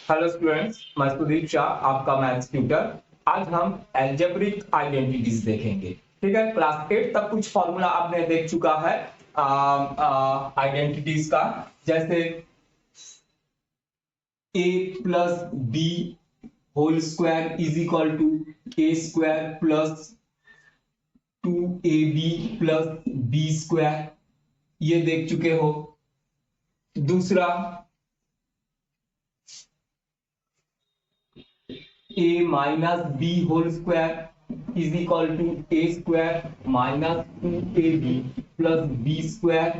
Hello students, मैं सुदीप शाह, आपका maths tutor. आज हम एल्जेब्रिक आइडेंटिटीज देखेंगे। ठीक है, क्लास 8 तक कुछ फॉर्मूला आपने देख चुका है आइडेंटिटीज का, जैसे a plus B whole square is equal to A square plus 2ab plus B square, ये देख चुके हो। दूसरा a minus B whole square is equal to A square minus 2ab plus B square.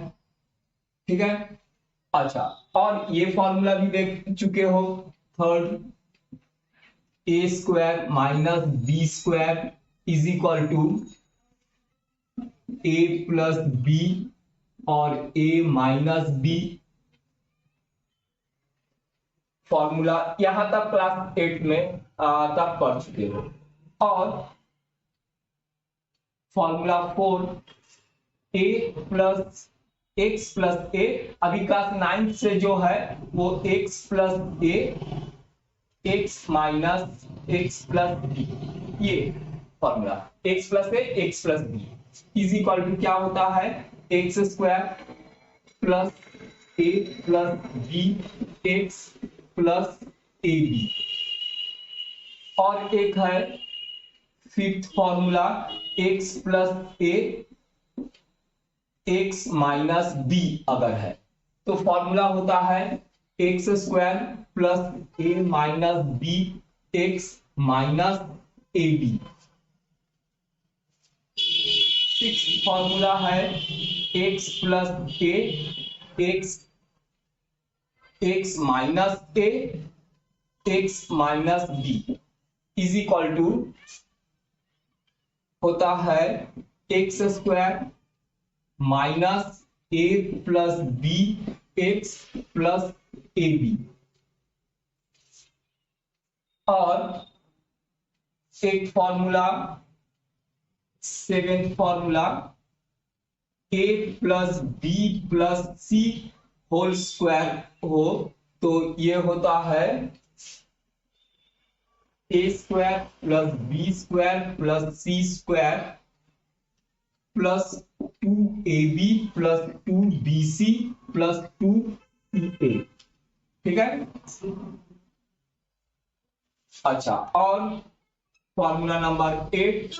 ठीक है, अच्छा, और ये फॉर्मूला भी देख चुके हो। Third, A square minus B square is equal to A plus B और ए माइनस बी। फॉर्मूला यहां तक क्लास 8 में तक पढ़ चुके हो। और formula 4, a plus x plus a, अभी क्लास 9 से जो है वो x plus a, x minus x plus B, ये formula x plus a x plus b is equal to क्या होता है, एक्स स्क्वायर प्लस ए प्लस बी एक्स प्लस ए b. और एक है fifth formula, x plus a x minus b अगर है तो फॉर्मूला होता है x square plus A minus B x minus A b. Six formula है x plus a x x minus a x minus B is equal to होता है x square minus a plus B x plus A b. और एक formula, seventh formula, a plus B plus C whole square हो तो ये होता है ए square plus B square plus सी square plus 2ab plus 2bc plus 2ca। ठीक है, अच्छा, और formula number 8,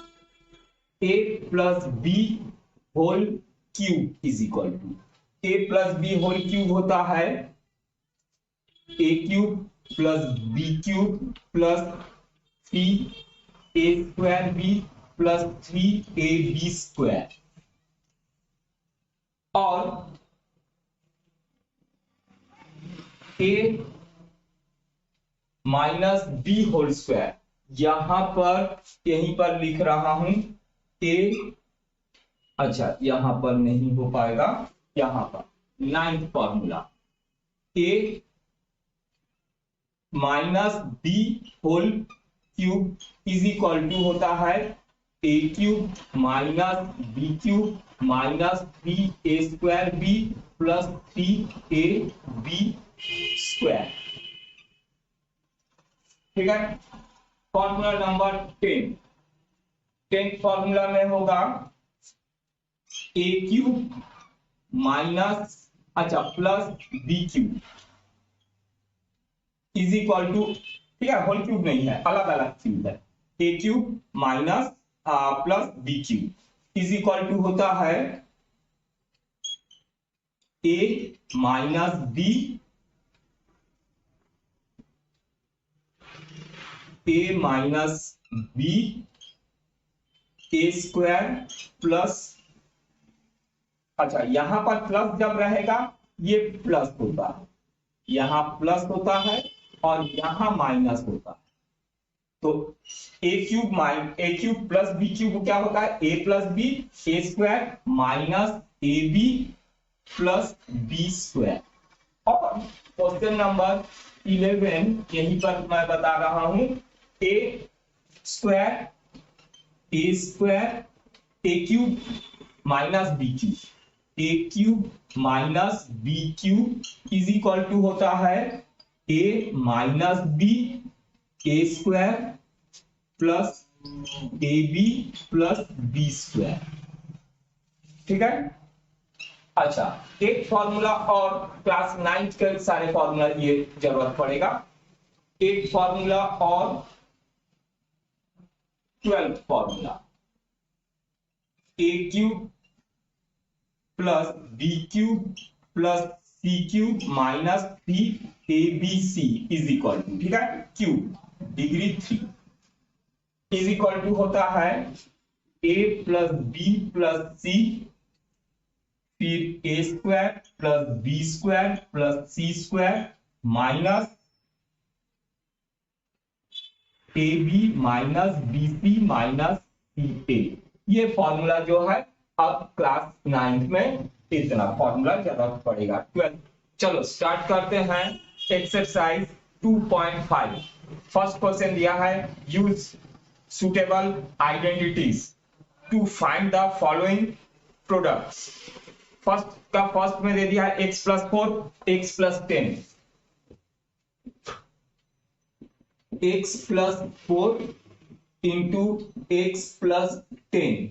a plus B whole cube is equal to, A plus B whole cube होता है a cube plus B cube plus 3a square b plus 3ab square. और a minus B whole square, यहां पर यहीं पर लिख रहा हूं a, अच्छा यहां पर नहीं हो पाएगा, यहां पर ninth formula, a minus B whole cube is equal to होता है a cube minus B cube minus 3a square b plus 3ab square. ठीक है, फॉर्मूला नंबर 10, 10th फॉर्मूला में होगा ए क्यूब माइनस, अच्छा plus B cube is equal to, ठीक है whole cube नहीं है, अलग अलग क्यूब है, a cube minus plus B cube is equal to होता है a minus B, A minus B a square plus, अच्छा यहां पर प्लस जब रहेगा ये प्लस होता है, यहां प्लस होता है और यहां माइनस होता है, तो a cube plus B cube क्या होता है, a plus B a square minus A b plus B square. और क्वेश्चन नंबर 11 यहीं पर मैं बता रहा हूं, a square a cube minus B cube, a cube minus B cube is equal to होता है a minus B a square plus A b plus B square. ठीक है। अच्छा, एक फॉर्मूला और क्लास 9th के सारे फॉर्मूला ये जरूरत पड़ेगा। एक फॉर्मूला और 12th formula, a cube plus B cube plus c cube minus 3abc is equal to, ठीक है, cube degree 3 is equal to होता है a plus B plus c, फिर a square plus B square plus C square minus A B minus b c minus c a. ये formula जो है अब class 9th में इतना फॉर्मूला जरूरत पड़ेगा। 12। चलो स्टार्ट करते हैं एक्सरसाइज 2.5। फर्स्ट क्वेश्चन दिया है, use suitable identities to find the following products. First में दे दिया है x plus 4 x plus 10, x plus 4 into x plus 10।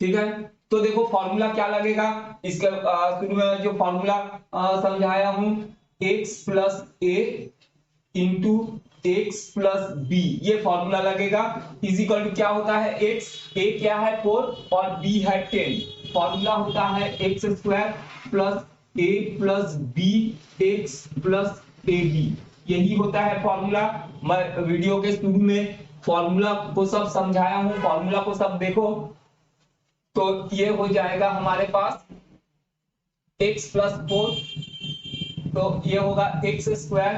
ठीक है, तो देखो फॉर्मूला क्या लगेगा इसका, शुरू में जो फॉर्मूला समझाया हूं, x plus a into x plus B, ये फॉर्मूला लगेगा। इज इक्वल टू क्या होता है, x, a क्या है 4 और b है 10। फॉर्मूला होता है x square plus a plus B x plus A B, यही होता है फॉर्मूला। मैं वीडियो के शुरू में फॉर्मूला को सब समझाया हूं, फॉर्मूला को सब देखो। तो ये हो जाएगा हमारे पास x प्लस 4, तो ये होगा X square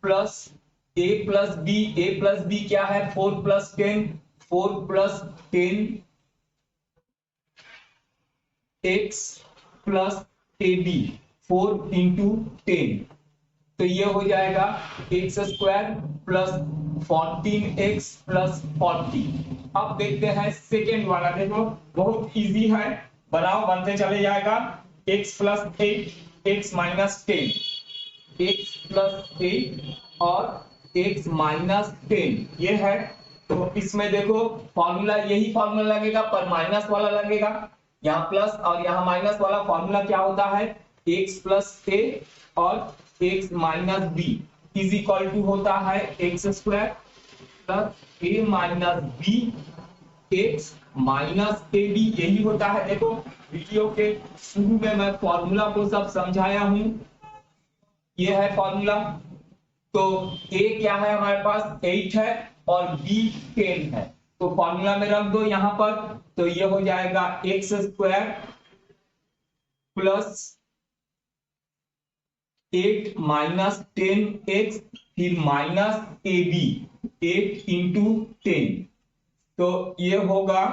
plus a plus B क्या है 4 प्लस 10, 4 प्लस 10 x प्लस ए बी 4 इंटू 10, तो ये हो जाएगा x square plus 14x plus 40। अब देखते हैं सेकेंड वाला, देखो बहुत इजी है, बनाओ बनते चले जाएगा। x plus 8 x minus 10, x plus 8 और x माइनस 10 ये है। तो इसमें देखो फॉर्मूला यही फॉर्मूला लगेगा पर माइनस वाला लगेगा, यहाँ प्लस और यहाँ माइनस वाला। फॉर्मूला क्या होता है, x प्लस a और x minus B is equal to होता है x square plus a minus B x minus A B, यही होता है। देखो वीडियो के शुरू में मैं फॉर्मूला को सब समझाया हूं, ये है फॉर्मूला। तो a क्या है हमारे पास 8 है और b 10 है, तो फॉर्मूला में रख दो यहां पर। तो ये हो जाएगा x square plus 8 minus 10x फिर माइनस ए बी 8 इंटू 10, तो ये होगा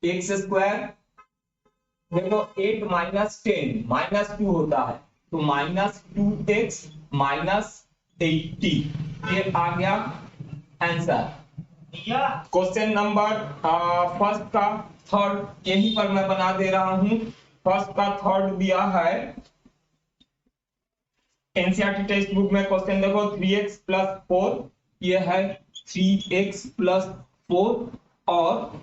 एक्स स्क्वायर, देखो 8 माइनस 10 माइनस 2 होता है, तो माइनस 2x माइनस 80, ये आ गया आंसर। क्वेश्चन नंबर फर्स्ट का थर्ड यहीं पर मैं बना दे रहा हूं। फर्स्ट का थर्ड दिया है एनसीईआरटी टेक्स्ट बुक में, क्वेश्चन देखो 3x प्लस 4, ये है 3x प्लस 4 और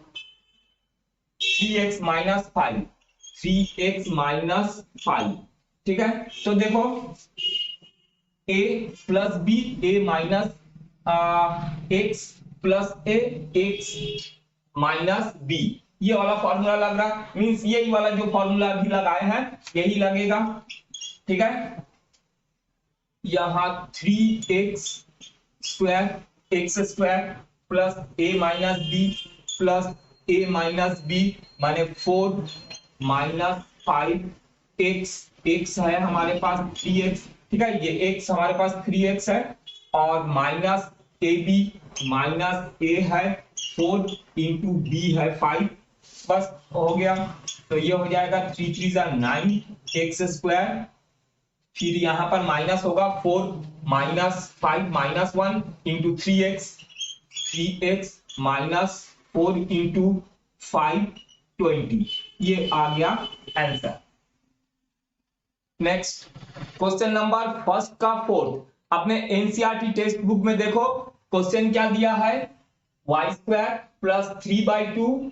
3x माइनस 5, 3x माइनस 5। ठीक है, तो देखो a plus B a minus x plus a x minus b, ये वाला फॉर्मूला लग रहा, मीन्स यही वाला जो फॉर्मूला अभी लगाए हैं यही लगेगा। ठीक है, यहाँ 3x square x square plus a minus B plus a minus B माने 4 माइनस 5x, x है हमारे पास 3x। ठीक है, ये x हमारे पास 3x है और minus A B minus a है 4 इंटू b है 5, बस हो गया। तो ये हो जाएगा 3 3 9 एक्स स्क्वायर, फिर यहां पर माइनस होगा 4 minus 5 minus 1 into 3x minus 4 into 5 20, ये आ गया answer. Next question number first का फोर्थ, अपने एनसीईआरटी टेक्स्ट बुक में देखो क्वेश्चन क्या दिया है, वाई स्क्वायर प्लस 3/2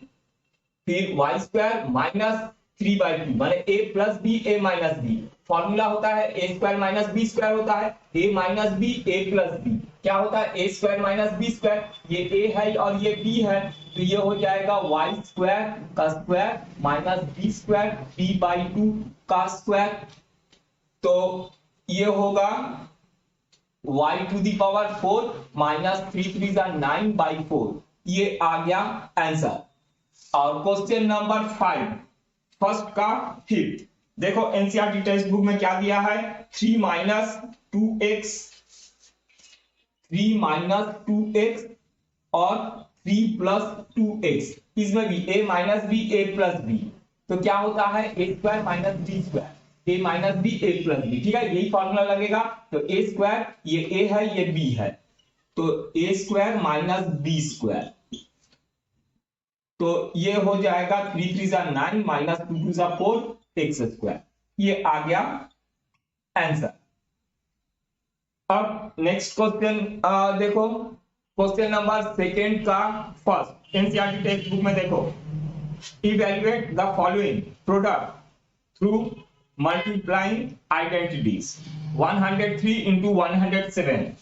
फिर वाई स्क्वायर माइनस 3/2 माने ए प्लस बी ए माइनस बी। फॉर्मूला होता है ए स्क्वायर माइनस बी स्क्वायर होता है, a minus B A plus B क्या होता है, ए स्क्वायर माइनस बी स्क्वायर, ये ए है और ये बी है, तो ये हो जाएगा वाई स्क्वायर का square minus B square b/2 का स्क्वायर, तो ये होगा y to the power 4 minus 3 3 9/4, ये आ गया आंसर। और क्वेश्चन नंबर 5 फर्स्ट का फिफ्थ, देखो एनसीईआरटी टेक्स्ट बुक में क्या दिया है, 3 माइनस 2x और 3 प्लस 2x, इसमें भी a minus B A plus B, तो क्या होता है ए square minus B square, A minus B A plus B, ठीक है यही फॉर्मूला लगेगा। तो ए स्क्वायर ये ए है ये बी है, तो ए स्क्वायर माइनस बी स्क्वायर, तो ये हो जाएगा 3 3 9 माइनस 2 2 4 एक्स स्क्वायर, ये आ गया आंसर। अब नेक्स्ट क्वेश्चन देखो क्वेश्चन नंबर सेकेंड का फर्स्ट एनसीईआरटी टेक्स्ट बुक में देखो, evaluate the following product through multiplying identities 103 into 107,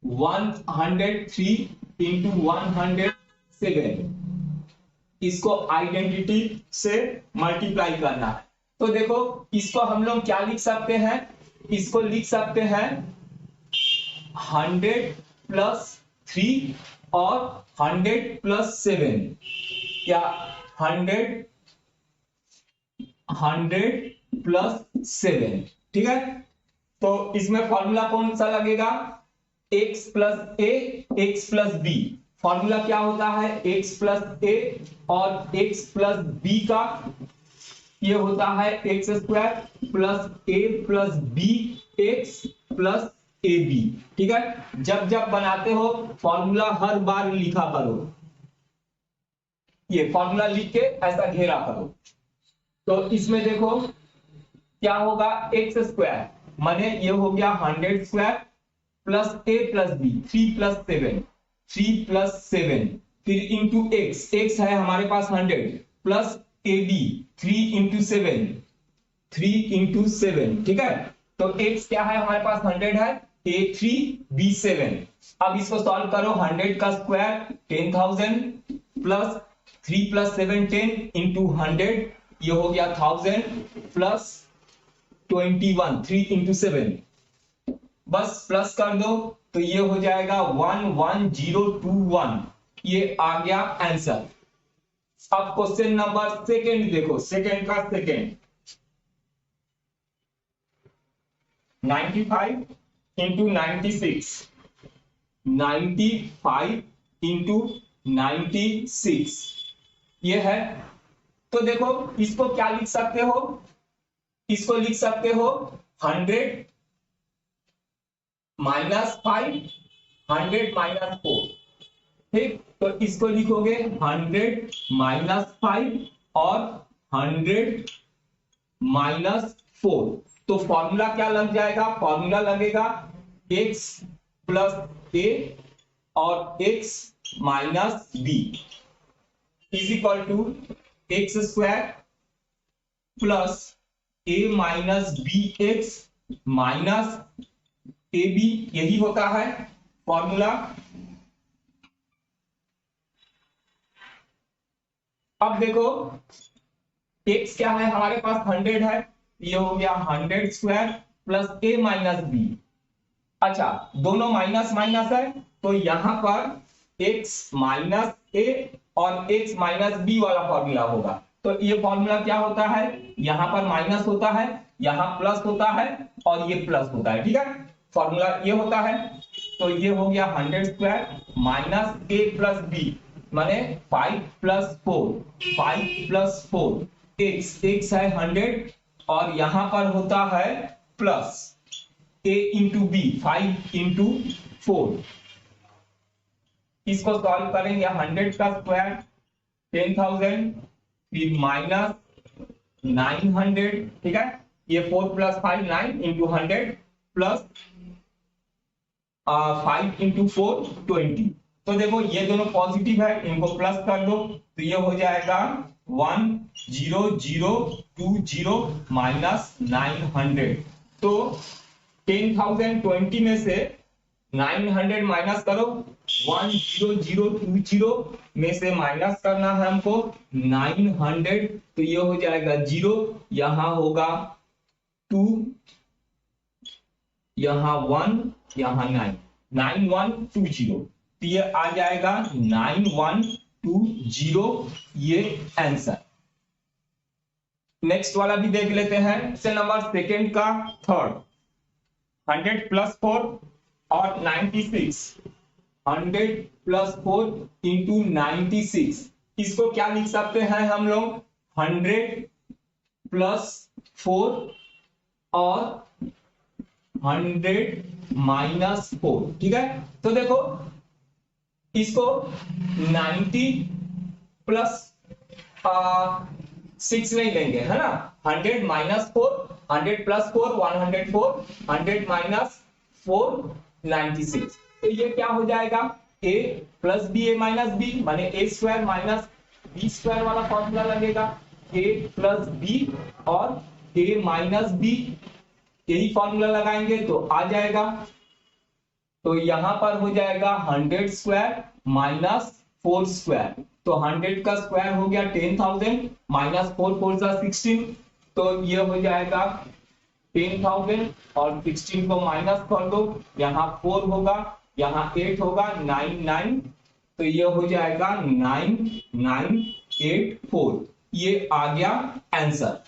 103 into 107, इसको आइडेंटिटी से मल्टीप्लाई करना है। तो देखो इसको हम लोग क्या लिख सकते हैं, इसको लिख सकते हैं 100 प्लस 3 और 100 प्लस 7, या 100 प्लस 7, ठीक है। तो इसमें फॉर्मूला कौन सा लगेगा, x plus a x plus B, formula क्या होता है x प्लस ए और x प्लस बी का, ये होता है एक्स स्क्वायर प्लस ए प्लस बी एक्स प्लस ए बी, ठीक है। जब जब बनाते हो फॉर्मूला हर बार लिखा करो, ये फॉर्मूला लिख के ऐसा घेरा करो। तो इसमें देखो क्या होगा, एक्स स्क्वायर माने ये हो गया 100 स्क्वायर प्लस ए प्लस बी 3 प्लस 7 फिर इंटू एक्स, एक्स है हमारे पास 100 प्लस ए बी 3 इंटू 7, ठीक है। तो x क्या है हमारे पास 100 है, a3 b7, अब इसको सॉल्व करो, 100 का स्क्वायर 10,000 प्लस 3 प्लस 7 10 इंटू 100, ये हो गया 1000 प्लस 21 3 इंटू 7, बस प्लस कर दो तो ये हो जाएगा 11021, ये आ गया आंसर। अब क्वेश्चन नंबर सेकेंड देखो, सेकेंड का सेकेंड, 95 इंटू 96, 95 इंटू 96 ये है। तो देखो इसको क्या लिख सकते हो, इसको लिख सकते हो 100 माइनस 5 100 माइनस 4, ठीक। तो इसको लिखोगे 100 माइनस 5 और 100 माइनस 4, तो फॉर्मूला क्या लग जाएगा, फॉर्मूला लगेगा x प्लस ए और x minus B is equal to X square plus A minus B x minus A B, यही होता है फॉर्मूला। अब देखो x क्या है हमारे पास 100 है, ये हो गया 100 square plus a minus B, अच्छा दोनों माइनस माइनस है तो यहां पर x माइनस a और x माइनस बी वाला फॉर्मूला होगा। तो ये फॉर्मूला क्या होता है, यहां पर माइनस होता है, यहां प्लस होता है और ये प्लस होता है, ठीक है। फॉर्मूला ये होता है, तो ये हो गया 100 square minus a plus B माने 5 प्लस 4 x है 100 और यहां पर होता है plus a into B 5 into 4, इसको सॉल्व करेंगे 100 का स्क्वायर 10,000 फिर माइनस 900, ठीक है, ये 4 प्लस 5 9 इंटू 100 प्लस 5 इंटू 4 20। तो देखो ये दोनों पॉजिटिव है, इनको प्लस कर दो तो ये हो जाएगा 10020 माइनस 900। तो 10,020 में से 900 माइनस करो, 10020 में से माइनस करना है हमको 900, तो ये हो जाएगा 0, यहां होगा 2, यहां 1, यहां 9, 9120, तो ये आ जाएगा 9120, ये आंसर। नेक्स्ट वाला भी देख लेते हैं, क्वेश्चन नंबर सेकंड का थर्ड। 100 प्लस 4 और 96, 100 प्लस 4 इंटू 96, इसको क्या लिख सकते हैं हम लोग, 100 प्लस 4 और 100 माइनस 4, ठीक है। तो देखो इसको 90 प्लस 6 नहीं लेंगे, है ना, 100 माइनस 4, 100 प्लस 4 104, 100 माइनस 4 96, तो ये क्या हो जाएगा, a plus B A minus B, माने A square minus B square वाला फॉर्मूला लगेगा, a प्लस बी और a माइनस बी, यही फॉर्मूला लगाएंगे तो आ जाएगा। तो यहां पर हो जाएगा 100 स्क्वायर माइनस 4 स्क्वायर, तो 100 का स्क्वायर हो गया 10,000 माइनस 4 4 16, तो ये हो जाएगा 10,000 और 16 को माइनस कर दो, यहाँ 4 होगा, यहाँ 8 होगा, 9 9, तो ये हो जाएगा 9984, ये आ गया आंसर,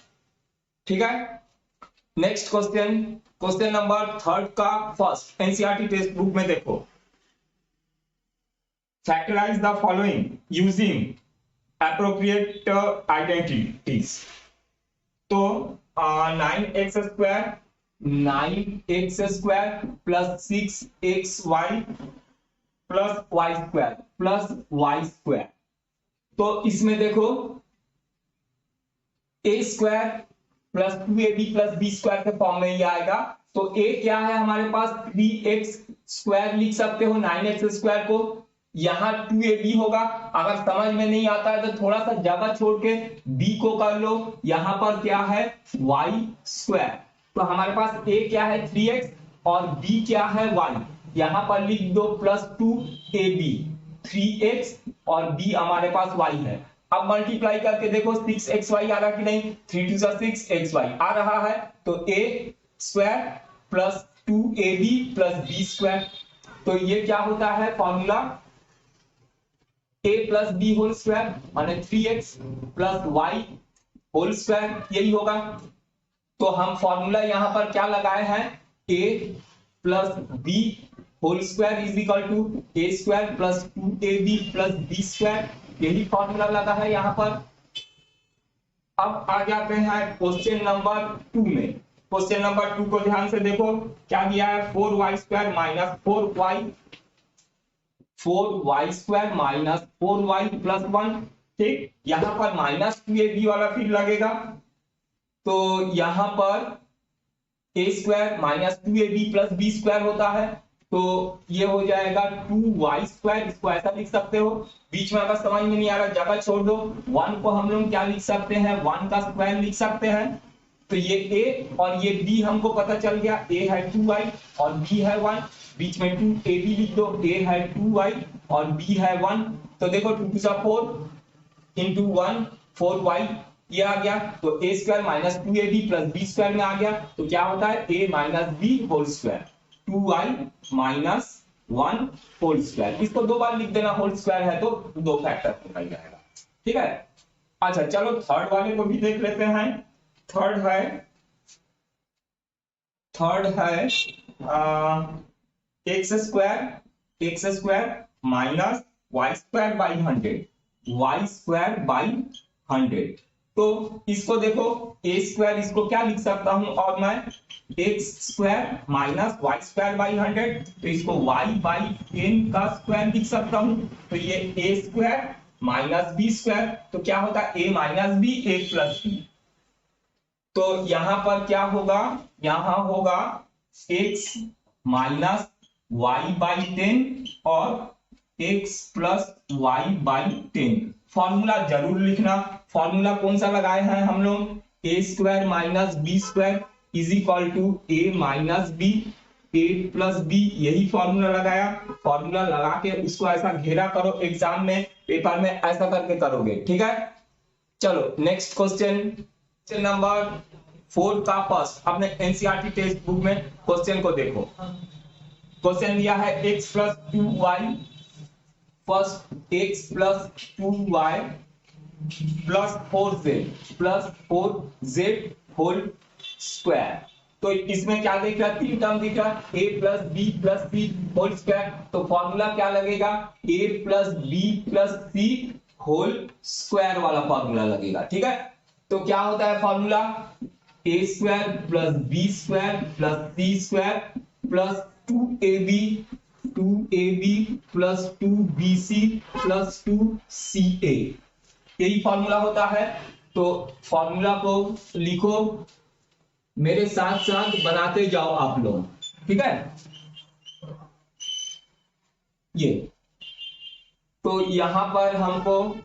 ठीक है। Next question, question number third का फर्स्ट, एनसीईआरटी टेक्स्ट बुक में देखो, factorise the following using appropriate identities. तो 9x square plus 6xy plus Y square, तो इसमें देखो a square plus 2ab plus B square के फॉर्म में ही आएगा। तो a क्या है हमारे पास, 3x स्क्वायर लिख सकते हो 9x स्क्वायर को, यहां 2ab होगा, अगर समझ में नहीं आता है तो थोड़ा सा जगह छोड़ के b को कर लो, यहां पर क्या है y स्क्वायर, तो हमारे पास a क्या है 3x और b क्या है y, यहां पर लिख दो प्लस 2ab, 3x और b हमारे पास y है। अब मल्टीप्लाई करके देखो 6xy आ रहा कि नहीं, 3 2 6xy आ रहा है, तो a square plus 2ab plus b square, तो ये क्या होता है formula, a plus B whole square माने 3x plus y whole square, यही होगा। तो हम फॉर्मूला यहां पर क्या लगाए हैं, a plus B whole square is equal to a square plus 2ab plus b square, यही फॉर्मूला लगा है यहां पर। अब आ जाते हैं क्वेश्चन नंबर 2 में। क्वेश्चन नंबर 2 को ध्यान से देखो, क्या दिया है, 4y square minus 4y square minus 4y plus 1, ठीक, यहां पर माइनस 2ab वाला फिर लगेगा, तो यहां पर a square minus 2ab plus b square होता है, तो ये हो जाएगा 2y स्क्वायर, इसको ऐसा लिख सकते हो, बीच में अगर समझ में नहीं आ रहा जगह छोड़ दो, 1 को हम लोग क्या लिख सकते हैं, 1 का स्क्वायर लिख सकते हैं, तो ये a और ये b हमको पता चल गया, a है 2y और b है 1, बीच में 2ab लिख दो, a है 2y और b है 1, तो देखो 2 2 4 इंटू 1 4y, ये आ गया, तो a square minus 2ab plus b square में आ गया, तो क्या होता है a minus b whole square, 2y minus 1 whole square, इसको 2 बार लिख देना, होल स्क्वायर है तो 2 फैक्टर निकल जाएगा, ठीक है। अच्छा चलो थर्ड वाले को भी देख लेते हैं। थर्ड है x square minus Y square by 100, तो इसको देखो ए स्क्वायर, इसको क्या लिख सकता हूं, और मैं X square minus Y square by 100, तो इसको y बाई n का स्क्वायर लिख सकता हूं, तो ये a square minus B square, तो क्या होता है a minus B a plus B, तो यहां पर क्या होगा, यहां होगा x माइनस वाई बाई 10 और x plus y by 10। Formula जरूर लिखना। फॉर्मूला कौन सा लगाए हैं हम लोग, a square minus B square is equal to a minus B, A plus b, यही फॉर्मूला लगाया। फॉर्मूला लगा के उसको ऐसा घेरा करो, एग्जाम में पेपर में ऐसा करके करोगे, ठीक है। चलो नेक्स्ट क्वेश्चन, क्वेश्चन नंबर 4 का फर्स्ट, अपने एनसीईआरटी टेक्स्ट बुक में क्वेश्चन को देखो। क्वेश्चन दिया है x plus 2y, first x plus 2y plus 4z whole square. तो इसमें क्या दिख रहा है, 3 टर्म दिख रहा है, a plus B plus C whole square. तो फॉर्मूला क्या लगेगा, a plus B plus C whole square वाला फॉर्मूला लगेगा, ठीक है। तो क्या होता है formula, a square plus B square plus C square plus 2ab plus 2bc plus 2ca, यही फॉर्मूला होता है। तो फॉर्मूला को लिखो, मेरे साथ साथ बनाते जाओ आप लोग, ठीक है। ये तो यहां पर हमको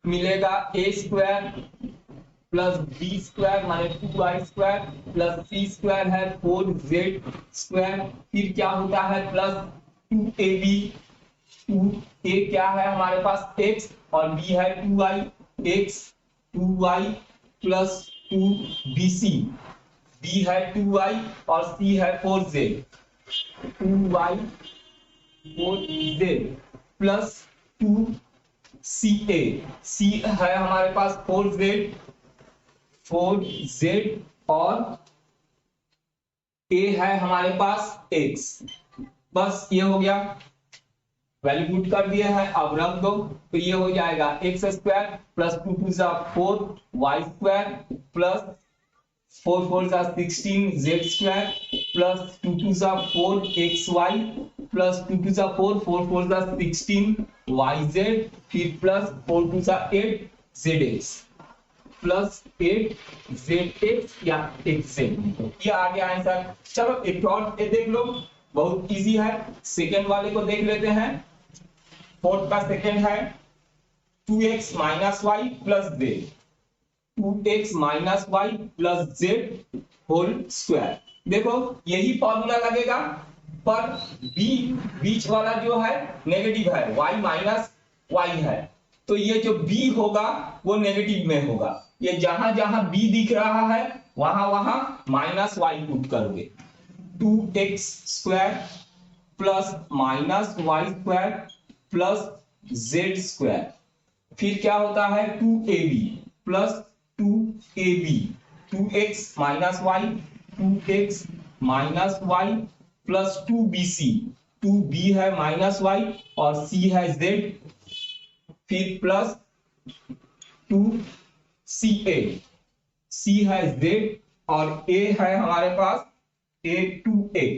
मिलेगा ए स्क्वायर प्लस बी स्क्वायर माने 2y स्क्वायर प्लस सी स्क्वायर है 4z स्क्वायर, फिर क्या होता है प्लस 2ab, 2a क्या है हमारे पास x और b है 2y, x 2y plus 2bc, b है 2y और c है 4z, 2y 4z plus 2ca, c है हमारे पास 4z और a है हमारे पास x। बस ये हो गया, वैल्यू पुट कर दिए हैं, अब रख दो। तो ये हो जाएगा एक्स स्क्वायर प्लस 2 टू सा 4 वाई स्क्वायर प्लस 4 4 सा 16 जेड स्क्वायर प्लस 2 टू सा 4 एक्स वाई प्लस 2 टू सा 4 4 4 सा 16 वाई जेड, फिर प्लस 4 टू सा 8 Z x plus 8 Z x या एक्स जेड, ये आ गया आंसर। चलो एक और देख लो, बहुत इजी है। सेकेंड वाले को देख लेते हैं। फोर्थ का सेकेंड है 2x minus Y plus Z, 2x minus Y plus Z whole square. देखो यही फॉर्मूला लगेगा, पर b बीच वाला जो है नेगेटिव है, y माइनस y है, तो ये जो b होगा वो नेगेटिव में होगा। ये जहां जहां b दिख रहा है वहां वहां माइनस y पुट करोगे, 2x square plus minus Y square plus Z square, फिर क्या होता है 2ab plus 2ab, 2x minus Y 2x minus Y plus 2bc, 2b है माइनस वाई और c है z, फिर प्लस 2ca, c है z और a है हमारे पास a 2x,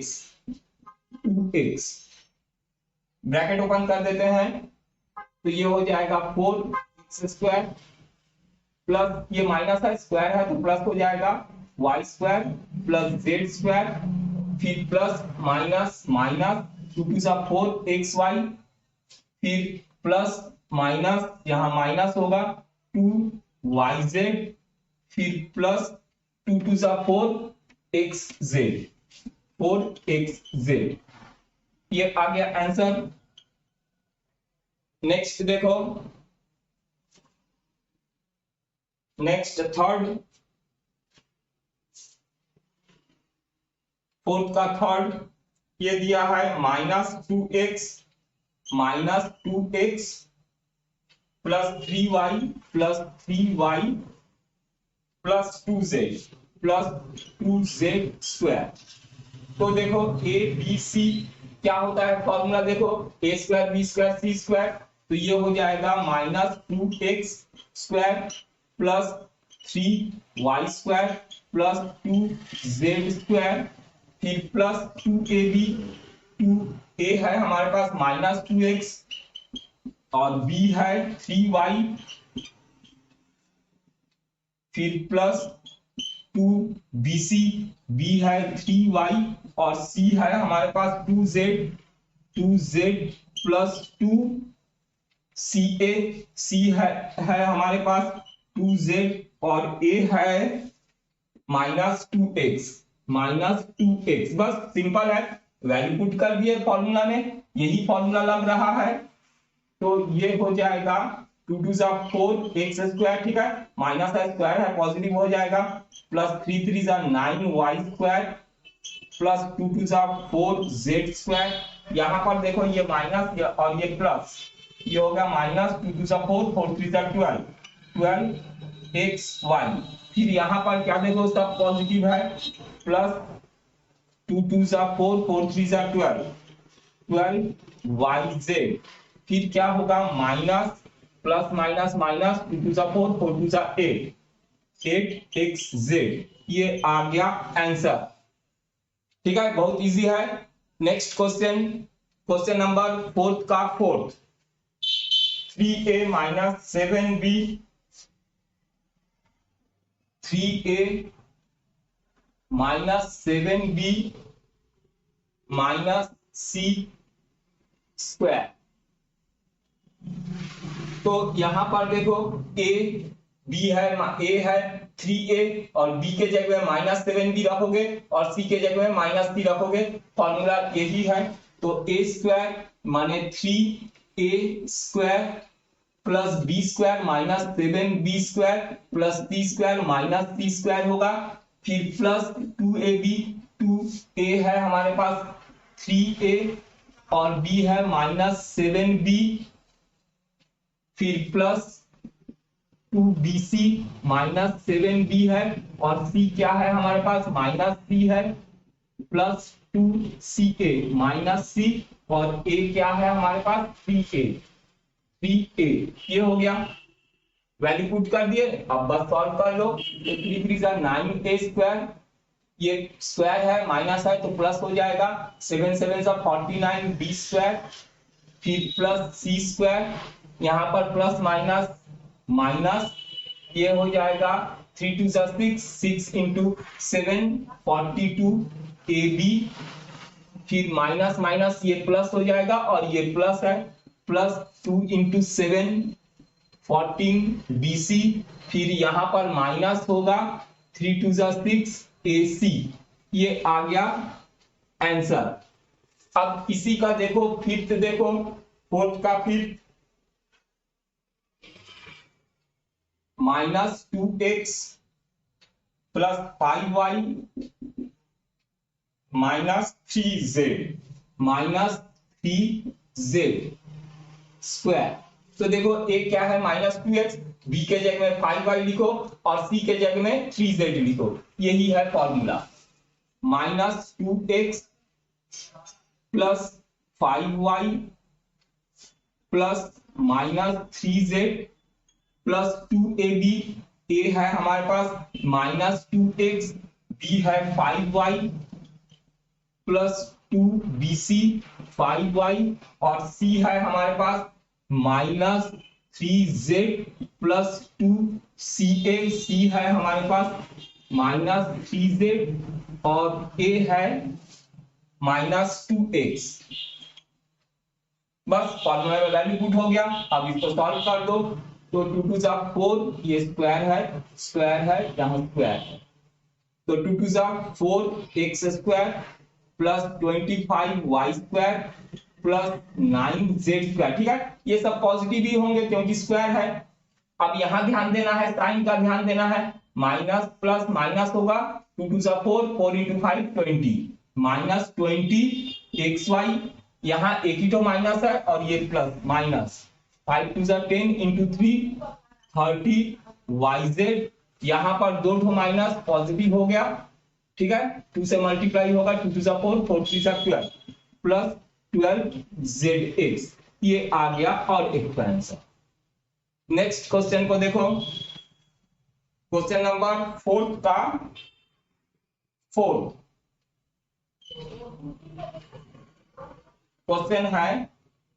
2x bracket open कर देते हैं, तो ये हो जाएगा 4x स्क्वायर प्लस ये माइनस है स्क्वायर है तो प्लस हो जाएगा y square plus z square, फिर प्लस माइनस माइनस 2 टू सा 4xy, फिर प्लस माइनस यहां माइनस होगा 2yz, फिर प्लस 2 टू सा 4xz, 4xz, ये आ गया आंसर। नेक्स्ट देखो, नेक्स्ट थर्ड, फोर्थ का थर्ड, ये दिया है minus 2x plus 3y plus 3y plus 2z plus 2z square. तो देखो a b c क्या होता है फॉर्मूला, देखो a square B square C square, तो ये हो जाएगा minus 2x square plus 3y square plus 2z square, फिर प्लस 2ab, 2a है हमारे पास माइनस 2x और b है 3y फिर प्लस 2bc, b है 3y और c है हमारे पास 2z प्लस 2ca, c है हमारे पास 2z और a है -2x। बस सिंपल है, वैल्यू पुट कर दिए फॉर्मूला में, यही फॉर्मूला लग रहा है। तो ये हो जाएगा 2 2 जा 4 एक्स स्क्वायर, ठीक है, माइनस का स्क्वायर है पॉजिटिव हो जाएगा, प्लस 3 3 जा 9 वाई स्क्वायर प्लस 2 2 जा 4 जेड स्क्वायर। यहाँ पर देखो ये माइनस और ये प्लस, ये होगा माइनस 2 2 जा 4 4 3 जा 12 एक्स वाई। फिर यहाँ पर क्या देखो सब पॉजिटिव है, प्लस 2 2 जा 4 4 3 जा 12 वाई जेड। फिर क्या होगा माइनस प्लस माइनस माइनस 2 2 जा 4 4 2 जा 8 एक्स जेड। ये आ गया आंसर, ठीक है, बहुत इजी है। नेक्स्ट क्वेश्चन, क्वेश्चन नंबर 4 का 4th, 3a minus 7b 3a minus 7b minus c square. तो यहां पर देखो a b है, a है 3a और b के जगह में माइनस 7b रखोगे और c के जगह में माइनस 3 रखोगे, फॉर्मूला यही है। तो a स्क्वायर माने 3a square plus b square minus 7b square plus c square minus c square होगा। फिर प्लस 2ab, 2a है हमारे पास 3a और b है माइनस 7b, फिर प्लस 2bc माइनस 7b है और c क्या है हमारे पास माइनस c है, प्लस 2ca माइनस c और a क्या है हमारे पास 3a। ये हो गया, वैल्यू पुट कर दिए, अब बस सॉल्व कर लो। 3 3 जा 9a स्क्वायर, ये स्क्वायर है माइनस है तो प्लस हो जाएगा, 7 7 जा 49b स्क्वायर, फिर प्लस c स्क्वायर, यहाँ पर प्लस माइनस माइनस, ये हो जाएगा 3 2 जा 6 6 इंटू 7 42ab, फिर माइनस माइनस ये प्लस हो जाएगा और ये प्लस है, प्लस 2 इंटू 7 14bc, फिर यहाँ पर माइनस होगा 3 2 जा 6 ac। ये आ गया आंसर। अब इसी का देखो फिफ्थ, देखो फोर्थ का fifth, minus 2x plus 5y minus 3z minus 3z square. तो देखो a क्या है माइनस 2x, b के जगह में 5y लिखो और c के जगह में 3z लिखो, यही है formula. Minus 2x plus 5y plus minus 3z plus 2ab, a है हमारे पास माइनस 2x, b है 5y प्लस 2bc 5y और c है हमारे पास minus 3z plus 2ca, c है हमारे पास माइनस 3z और a है माइनस 2x। बस फॉर्मूला में वैल्यू पुट हो गया, अब इसको सॉल्व कर दो। तो 2 2 जा 4, ये स्क्वायर है यहाँ स्क्वायर है, तो 2 2 जा 4 X square plus 25 Y square plus 9 Z square, ठीक है, ये सब पॉजिटिव ही होंगे क्योंकि स्क्वायर है। अब यहाँ ध्यान देना है, साइन का ध्यान देना है, माइनस प्लस माइनस होगा, 2 2 जा 4 4 इंटू 5 20 माइनस 20 एक्स वाई, यहाँ एक ही तो माइनस है और ये प्लस माइनस 5 2 जा 10 इंटू 3 30 वाई जेड, यहाँ पर दो ठो माइनस पॉजिटिव हो गया, ठीक है, 2 से मल्टीप्लाई होगा, 2 2 जा 4 4 3 जा 12 प्लस 12 जेड एक्स। ये आ गया और एक आंसर। नेक्स्ट क्वेश्चन को देखो, क्वेश्चन नंबर 4 का 4 क्वेश्चन है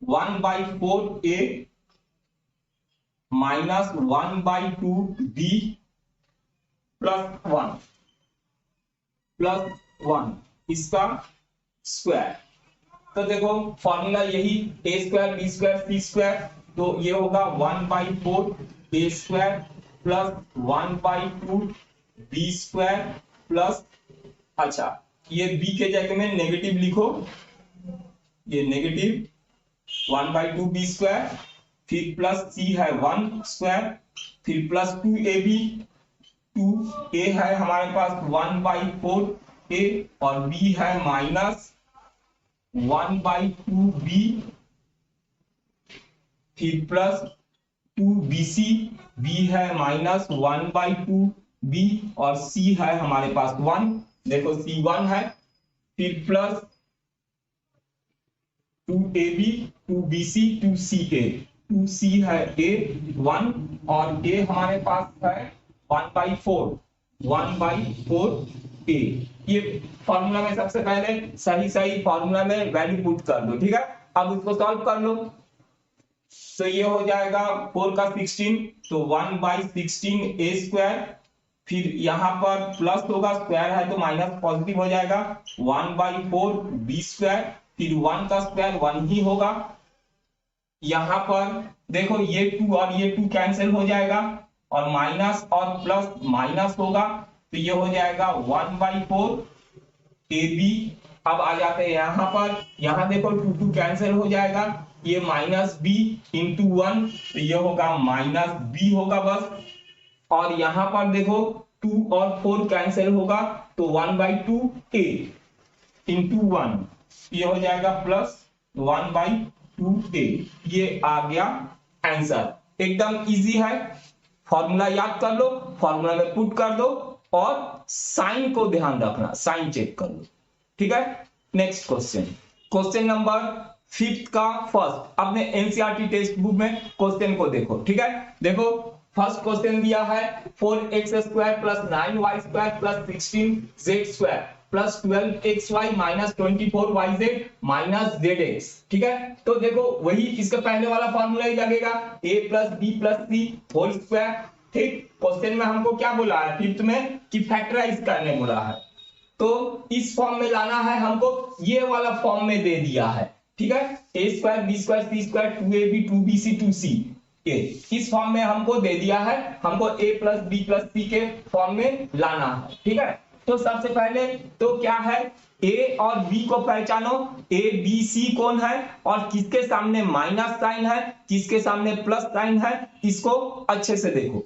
1/4a माइनस 1/2b +1 +1 इसका स्क्वायर। तो देखो फॉर्मूला यही a square b square c square, तो ये होगा 1/4 a square plus 1/2 b square plus, अच्छा ये b के जगह में नेगेटिव लिखो, ये नेगेटिव 1/2 b स्क्वायर, फिर प्लस c है 1 स्क्वायर, फिर प्लस 2ab, 2a है हमारे पास 1/4 a और b है माइनस 1/2 b, फिर प्लस 2bc, b है माइनस 1/2 b और c है हमारे पास 1, देखो c 1 है, फिर plus 2ab, 2bc, 2ca, 2c है a 1 और a हमारे पास है 1/4 a। ये फॉर्मूला में सबसे पहले सही फॉर्मूला में वैल्यू पुट कर दो, ठीक है। अब इसको सॉल्व कर लो, तो ये हो जाएगा 4 का 16, तो 1/16 a स्क्वायर, फिर यहां पर प्लस होगा, स्क्वायर है तो माइनस पॉजिटिव हो जाएगा, 1/4 b स्क्वायर, फिर 1 का स्क्वायर 1 ही होगा, यहां पर देखो ये 2 और ये 2 कैंसिल हो जाएगा और माइनस और प्लस माइनस होगा, तो ये हो जाएगा 1/4 ab। अब आ जाते हैं यहां पर, यहां देखो 2 कैंसिल हो जाएगा, ये माइनस b इंटू 1, तो ये होगा माइनस b होगा बस, और यहां पर देखो 2 और 4 कैंसिल होगा, तो 1/2 a इंटू 1, ये हो जाएगा प्लस 1/2 a। ये आ गया आंसर, एकदम इजी है। फॉर्मूला याद कर लो, फॉर्मूला में पुट कर दो और साइन को ध्यान रखना, साइन चेक कर लो, ठीक है। नेक्स्ट क्वेश्चन, क्वेश्चन नंबर 5 का फर्स्ट, अपने एनसीईआरटी टेक्स्ट बुक में क्वेश्चन को देखो, ठीक है। देखो फर्स्ट क्वेश्चन दिया है 4x² + 9y² + 16z² plus 12xy minus 24yz minus zx, ठीक है। तो देखो वही इसका पहले वाला फॉर्मूला ही लगेगा, a + b + c whole square, ठीक। क्वेश्चन में हमको क्या बोला है फिफ्थ में कि फैक्टराइज करने बोला है, तो इस फॉर्म में लाना है हमको, ये वाला फॉर्म में दे दिया है, ठीक है। a² b² c² 2ab 2bc 2c, इस फॉर्म में हमको दे दिया है, हमको a + b + c के फॉर्म में लाना है, ठीक है। तो सबसे पहले तो क्या है, a और b को पहचानो, a b c कौन है और किसके सामने माइनस साइन है, किसके सामने प्लस साइन है, इसको अच्छे से देखो।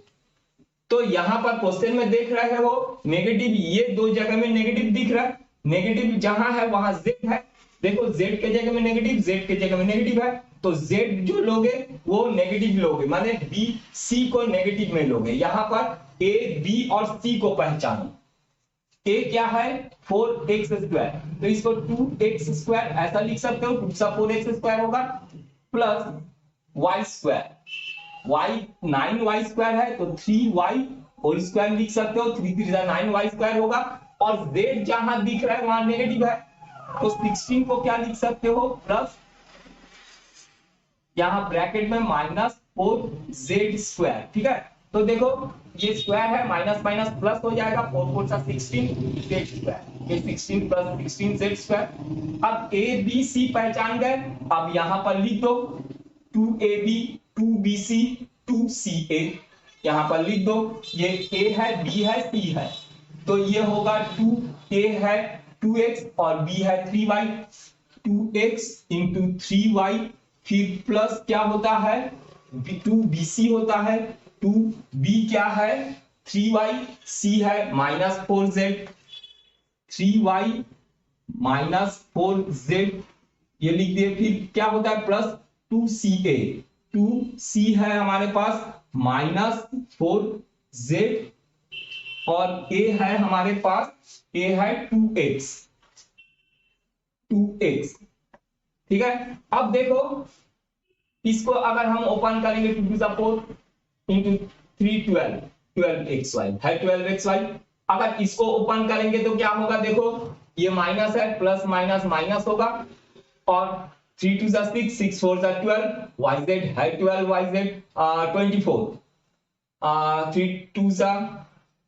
तो यहां पर क्वेश्चन में देख रहे हो नेगेटिव, ये दो जगह में नेगेटिव दिख रहा है, नेगेटिव जहां है वहां z है, देखो z के जगह में नेगेटिव, z के जगह में नेगेटिव है, तो z जो लोगे वो नेगेटिव लोगे, माने b c को नेगेटिव में लोगे। यहां पर a b और c को पहचानो, a क्या है 4x², तो इसको 2x² ऐसा लिख सकते हो, 2 4x² होगा, प्लस y², y 9y² है तो 3y होल स्क्वायर लिख सकते हो, 3 3 9y² होगा, और z जहां दिख रहा है वहां नेगेटिव है, तो 16 को क्या लिख सकते हो प्लस, यहां ब्रैकेट में -4z², ठीक है। तो देखो ये स्क्वायर है, माइनस माइनस प्लस हो जाएगा, 4 4 16 z², ये 16 + 16 z²। अब a b c पहचान गए, अब यहां पर लिख दो 2ab 2bc 2ca, यहां पर लिख दो, ये a है b है c है, तो ये होगा 2a है 2x और b है 3y, 2x × 3y, फिर प्लस क्या होता है 2bc होता है, 2b क्या है 3y, c है -4z, 3y -4z, ये लिख दिए, फिर क्या होता है प्लस 2ca, 2c है हमारे पास -4z और a है हमारे पास, a है 2x, ठीक है। अब देखो इसको अगर हम ओपन करेंगे 2 × 4 × 3 12, 12xy है 12xy, अगर इसको ओपन करेंगे तो क्या होगा, देखो ये माइनस है, प्लस माइनस माइनस होगा, और 3 2 6 6 4 12, yz है 12, yz 24, 3 2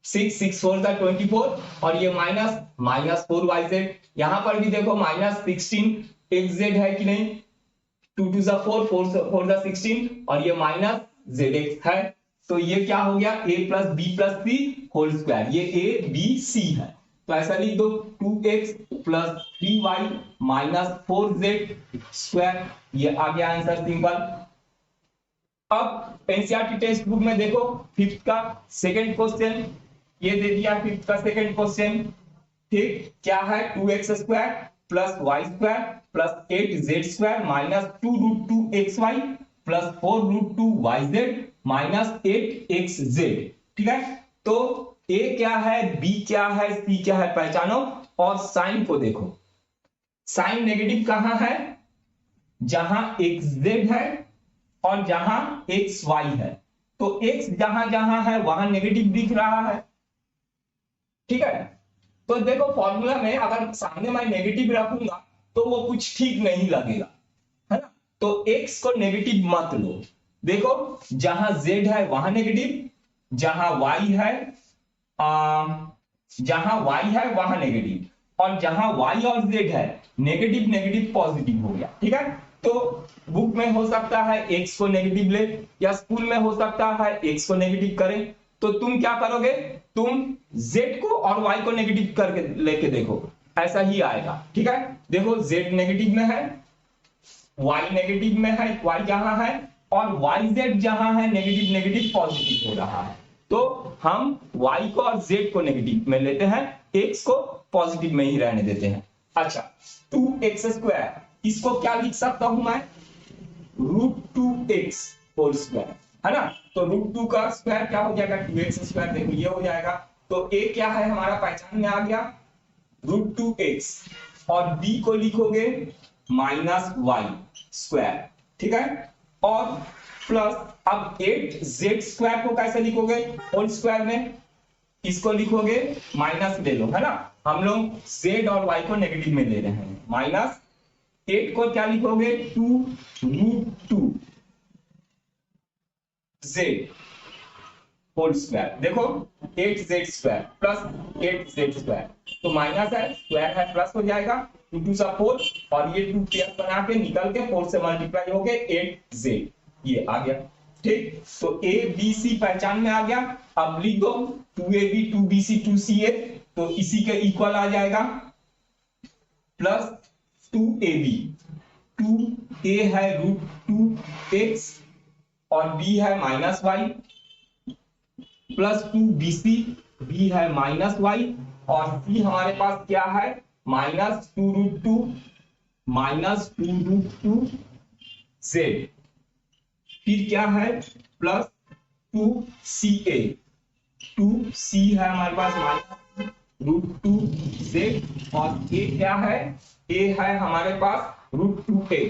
6 6 4 का 24 और ये -4 yz। यहां पर भी देखो -16 xz है कि नहीं, 2 2 4 4 16 और ये -zx है। तो ये क्या हो गया, a plus B plus C whole square, ये a b c है। तो ऐसा लिख दो 2x plus 3y minus 4z square, ये आ गया आंसर सिंपल। अब एनसीईआरटी टेक्स्ट बुक में देखो फिफ्थ का सेकंड क्वेश्चन, ये दे दिया फिफ्थ का सेकंड क्वेश्चन। ठीक, क्या है, 2x square plus Y square plus 8z square minus 2√2xy plus 4√2yz minus 8xz। ठीक है, तो a क्या है, b क्या है, c क्या है पहचानो और साइन को देखो। साइन नेगेटिव कहां है, जहां xz है और जहां xy है। तो x जहां जहां है वहां नेगेटिव दिख रहा है। ठीक है, तो देखो फॉर्मूला में अगर सामने मैं नेगेटिव रखूंगा तो वो कुछ ठीक नहीं लगेगा, है ना। तो x को नेगेटिव मत लो। देखो जहां z है वहां नेगेटिव, जहां y है वहां नेगेटिव, और जहां y और z है नेगेटिव नेगेटिव पॉजिटिव हो गया। ठीक है, तो बुक में हो सकता है x को नेगेटिव ले या स्कूल में हो सकता है x को नेगेटिव करें। तो तुम क्या करोगे, तुम z को और y को नेगेटिव करके लेके देखो, ऐसा ही आएगा। ठीक है, देखो z नेगेटिव में है, y नेगेटिव में है, y जहां है, और yz जहां है नेगेटिव नेगेटिव पॉजिटिव हो रहा है। तो हम y को और z को नेगेटिव में लेते हैं, x को पॉजिटिव में ही रहने देते हैं। अच्छा, 2x स्क्वायर, इसको क्या लिख सकता हूं मैं, √2x होल स्क्वायर, है ना। तो √2 का स्क्वायर क्या हो जाएगा, 2x स्क्वायर, देखो ये हो जाएगा। तो a क्या है हमारा पहचान में आ गया, √2x, और b को लिखोगे -y स्क्वायर। ठीक है, और प्लस अब 8z स्क्वायर को कैसे लिखोगे होल स्क्वायर में, इसको लिखोगे माइनस ले लो, है ना। हम लोग z और y को नेगेटिव में ले रहे हैं, माइनस 8 को क्या लिखोगे, 2√2 z होल स्क्वायर। देखो 8z square plus 8z square, तो माइनस है स्क्वायर है प्लस हो जाएगा, 2 2 4 और ये 2 प्लस बना के निकल के 4 से मल्टीप्लाई हो गए 8z, ये आ गया। ठीक, तो a b c पहचान में आ गया। अब लिख दो 2ab 2bc 2ca, तो इसी के इक्वल आ जाएगा, प्लस 2ab, 2a है √2x और b है -y, प्लस 2bc, b है -y, और c हमारे पास क्या है, -2√2z, फिर क्या है, प्लस 2ca, 2c है हमारे पास -√2z, और a क्या है, a है हमारे पास √2x।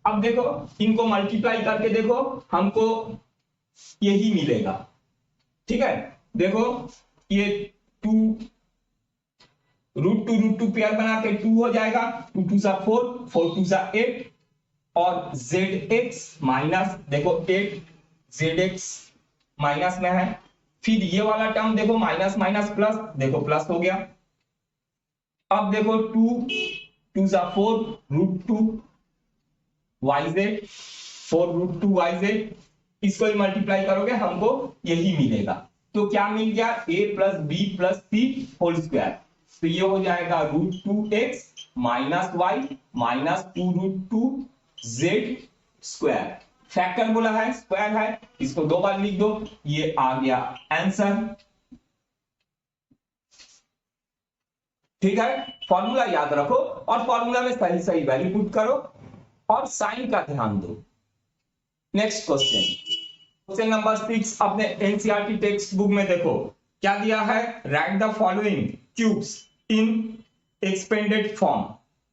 अब देखो इनको मल्टीप्लाई करके देखो, हमको यही मिलेगा। ठीक है, देखो ये 2 √2 पेयर बना के 2 हो जाएगा, 2 2 4 4 2 8, और zx माइनस, देखो 8 zx माइनस में है, फिर ये वाला टर्म देखो माइनस माइनस प्लस, देखो प्लस हो गया। अब देखो 2 2 4 √2 yz, 4√2yz, इसको ही मल्टीप्लाई करोगे हमको यही मिलेगा। तो क्या मिल गया, a plus b plus c whole square, तो ये हो जाएगा √2x minus y minus 2√2z square. Factor बोला है, स्क्वायर है, इसको 2 बार लिख दो, ये आ गया आंसर। ठीक है, फॉर्मूला याद रखो और फॉर्मूला में सही सही वैल्यू पुट करो और साइन का ध्यान दो। नेक्स्ट क्वेश्चन नंबर 6 अपने एनसीईआरटी टेक्स्ट बुक में देखो क्या दिया है, write the following cubes in expanded form,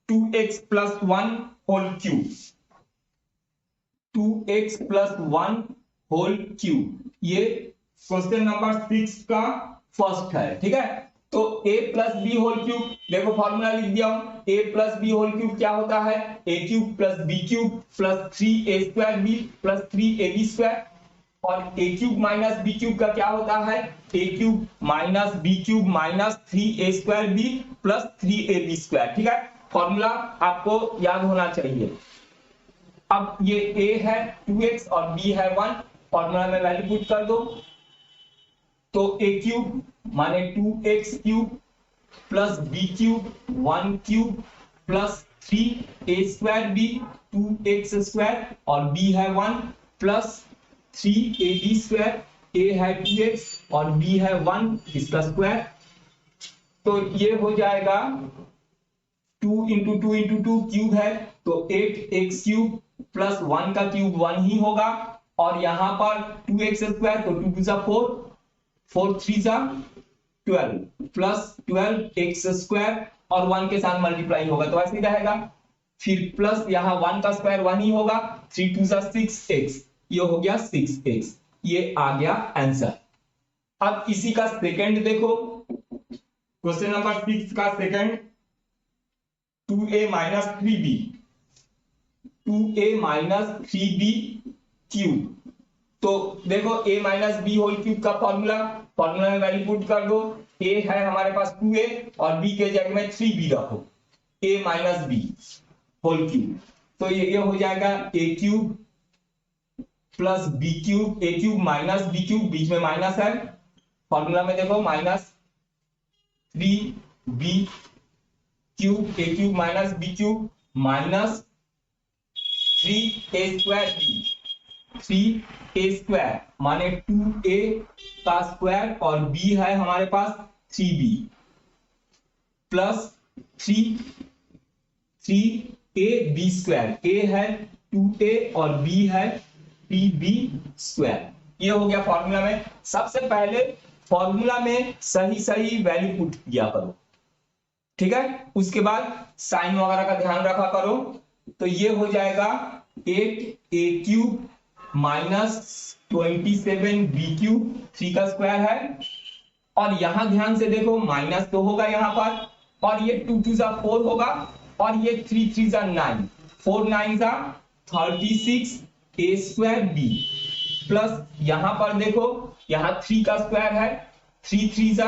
2x plus 1 whole cube, 2x plus 1 whole cube, ये क्वेश्चन नंबर 6 का फर्स्ट है। ठीक है, तो a plus B whole cube, देखो फॉर्मूला लिख दिया हूं, a plus B whole cube क्या होता है, a cube plus b cube plus 3a square b plus 3ab square. और A cube minus B cube का क्या होता है, a cube minus B cube minus 3a² b plus 3ab²। ठीक है, फॉर्मूला आपको याद होना चाहिए। अब ये a है 2x और b है 1, फॉर्मूला में वैल्यू पुट कर दो। तो a क्यूब माने 2x cube plus b cube 1 cube plus 3a² b 2x² और b है 1 प्लस 3ab², a है 2x और b है 1 इसका स्क्वायर। तो ये हो जाएगा 2 इंटू 2 इंटू 2 क्यूब है तो 8x क्यूब प्लस 1 का क्यूब 1 ही होगा, और यहां पर 2x² तो 2 2 4, 4 3 12 प्लस 12x² और 1 के साथ मल्टीप्लाई होगा तो ऐसे ही रहेगा। फिर प्लस यहाँ 1 का स्क्वायर 1 ही होगा, 3 2 6x, ये हो गया 6x, ये आ गया आंसर। अब इसी का सेकंड देखो, क्वेश्चन नंबर 6 का second, 2a minus 3b, 2a minus 3b cube. तो देखो a minus B whole cube का फॉर्मूला में वैल्यू पुट कर दो। a है हमारे पास 2a और b के जगह में 3b रखो, a minus B whole cube. तो ये हो जाएगा a cube plus B cube, a cube minus B cube, बीच में माइनस है, फॉर्मूला में देखो minus 3b cube, a cube minus B cube minus 3a² b, 3a² माने 2a का स्क्वायर और b है हमारे पास 3b प्लस 3ab², a है 2a और b है 3b²। ये हो गया फॉर्मूला में। सबसे पहले फॉर्मूला में सही वैल्यू पुट किया करो, ठीक है, उसके बाद साइन वगैरह का ध्यान रखा करो। तो ये हो जाएगा 8a cube minus 27b cube, 3 का स्क्वायर है, और यहां ध्यान से देखो माइनस तो होगा यहां पर, और ये 2 2 4 होगा, और ये 3 3 9, 4 9 36a² b प्लस यहां पर देखो यहां 3 का स्क्वायर है, 3 3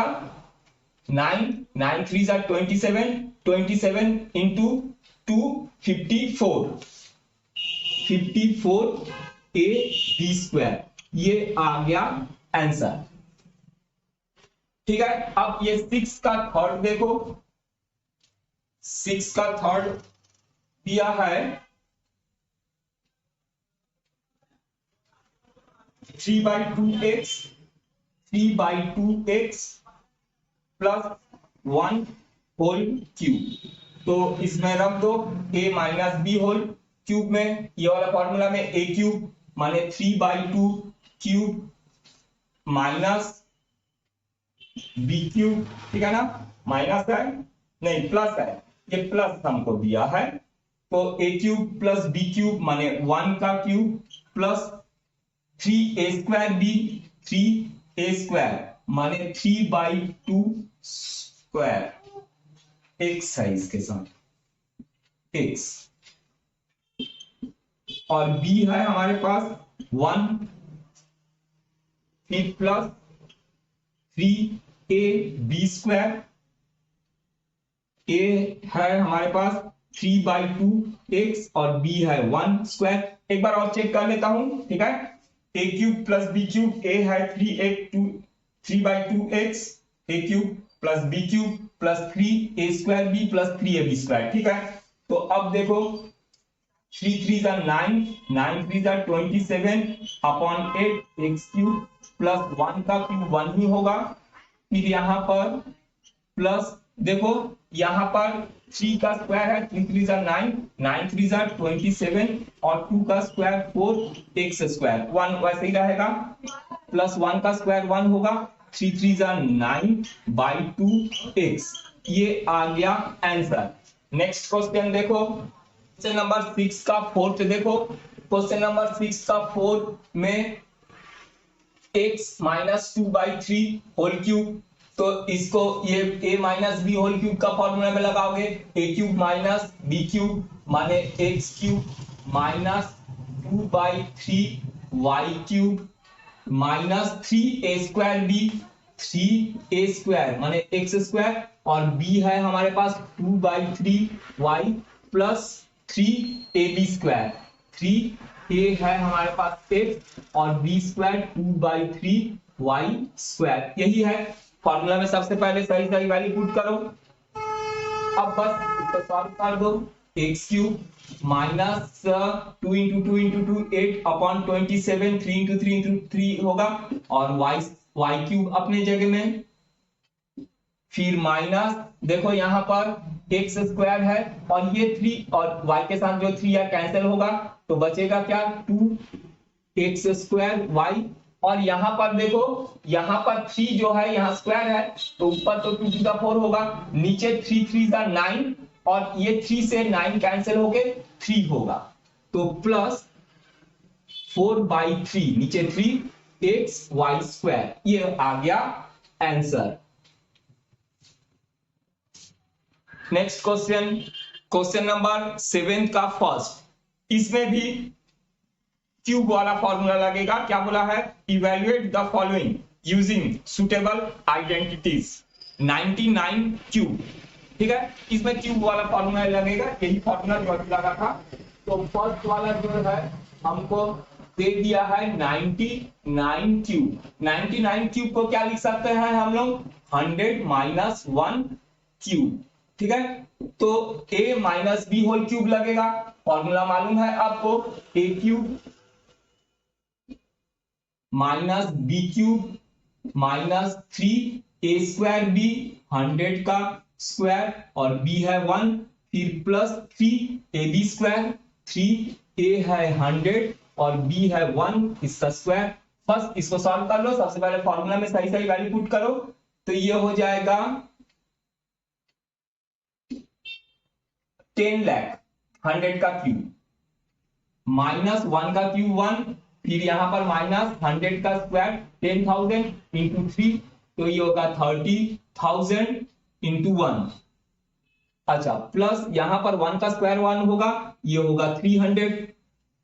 9, 9 3 27, 27 इंटू 2 54, 54ab², ये आ गया आंसर। ठीक है, अब ये 6 का थर्ड देखो, 6 का थर्ड दिया है 3/2x, 3/2x plus 1 whole cube. तो इसमें रख दो a minus B whole cube में, ये वाला फॉर्मूला में a क्यूब माने 3/2 क्यूब माइनस बी क्यूब, ठीक है ना, माइनस है नहीं प्लस है, ये प्लस हमको दिया है, तो a cube plus B cube माने 1 का cube plus 3a² b, 3a² माने 3/2 स्क्वायर, x है इसके साथ x, और b है हमारे पास 1, फिर प्लस 3ab², a है हमारे पास 3/2x और b है 1 स्क्वायर। एक बार और चेक कर लेता हूं, ठीक है, a cube plus b cube, a है 3/2x a cube plus b cube plus 3a² b plus 3ab², ठीक है। तो अब देखो 3 3 9, 9 3 27 अपॉन 8 x क्यूब प्लस 1 का क्यूब 1 ही होगा, फिर यहां पर प्लस देखो यहां पर 3 का स्क्वायर है, 3 3 9, 9 3 27 और 2 का स्क्वायर 4x², 1 वैसे ही रहेगा, प्लस 1 का स्क्वायर 1 होगा, 3 3 9/2x, ये आ गया आंसर। नेक्स्ट क्वेश्चन देखो, क्वेश्चन नंबर 6 का फोर्थ देखो, क्वेश्चन नंबर 6 का फोर्थ में x माइनस 2/3 होल क्यूब, तो इसको ये a minus B whole cube का फॉर्मूला में लगाओगे, a cube minus B cube माने x cube minus 2/3 y cube minus 3a² b, 3a² माने एक्स स्क्वायर, और b है हमारे पास 2/3y प्लस 3ab², 3a है हमारे पास x और b² 2/3y²। यही है फॉर्मूला में सबसे पहले सही सही वैल्यू पुट करो। अब बस इसको सॉल्व कर दो। x³ minus 2 into 2 into 2 8/27, 3 into 3 into 3 होगा, और y³ अपने जगह में, फिर माइनस देखो यहाँ पर एक्स स्क्वायर है और ये 3 और y के साथ जो 3 है कैंसिल होगा, तो बचेगा क्या 2x² y, और यहाँ पर देखो यहाँ पर 3 जो है यहाँ स्क्वायर है तो ऊपर तो 2⁴ होगा, नीचे 3 3 का 9 और ये 3 से 9 कैंसिल हो गए 3 होगा, तो प्लस 4/3 नीचे 3xy²। ये आ गया answer. Next question, question number 7 का फर्स्ट, इसमें भी क्यूब वाला फॉर्मूला लगेगा। क्या बोला है, evaluate the following using suitable identities 99 cube. ठीक है, इसमें क्यूब वाला फॉर्मूला लगेगा, यही फॉर्मूला जो अभी लगा था। तो फर्स्ट वाला जो है हमको दे दिया है 99 क्यूब। 99 क्यूब को क्या लिख सकते हैं हम लोग, 100 माइनस 1 क्यूब। ठीक है, तो a minus B whole cube लगेगा, फॉर्मूला मालूम है आपको, a³ minus b³ minus 3a² b 100 का स्क्वायर और b है 1, फिर प्लस 3ab², 3a है 100 और b है 1 इसका स्क्वायर। फर्स्ट इसको सॉल्व कर लो, सबसे पहले फॉर्मूला में सही सही वैल्यू पुट करो, तो ये हो जाएगा 10 लाख 100 का क्यूब, माइनस 1 का क्यूब 1, फिर यहां पर माइनस 100 का स्क्वायर 10,000 इंटू 3, तो ये होगा 30,000 इंटू 1। अच्छा, प्लस यहां पर 1 का स्क्वायर 1 होगा, ये होगा 300।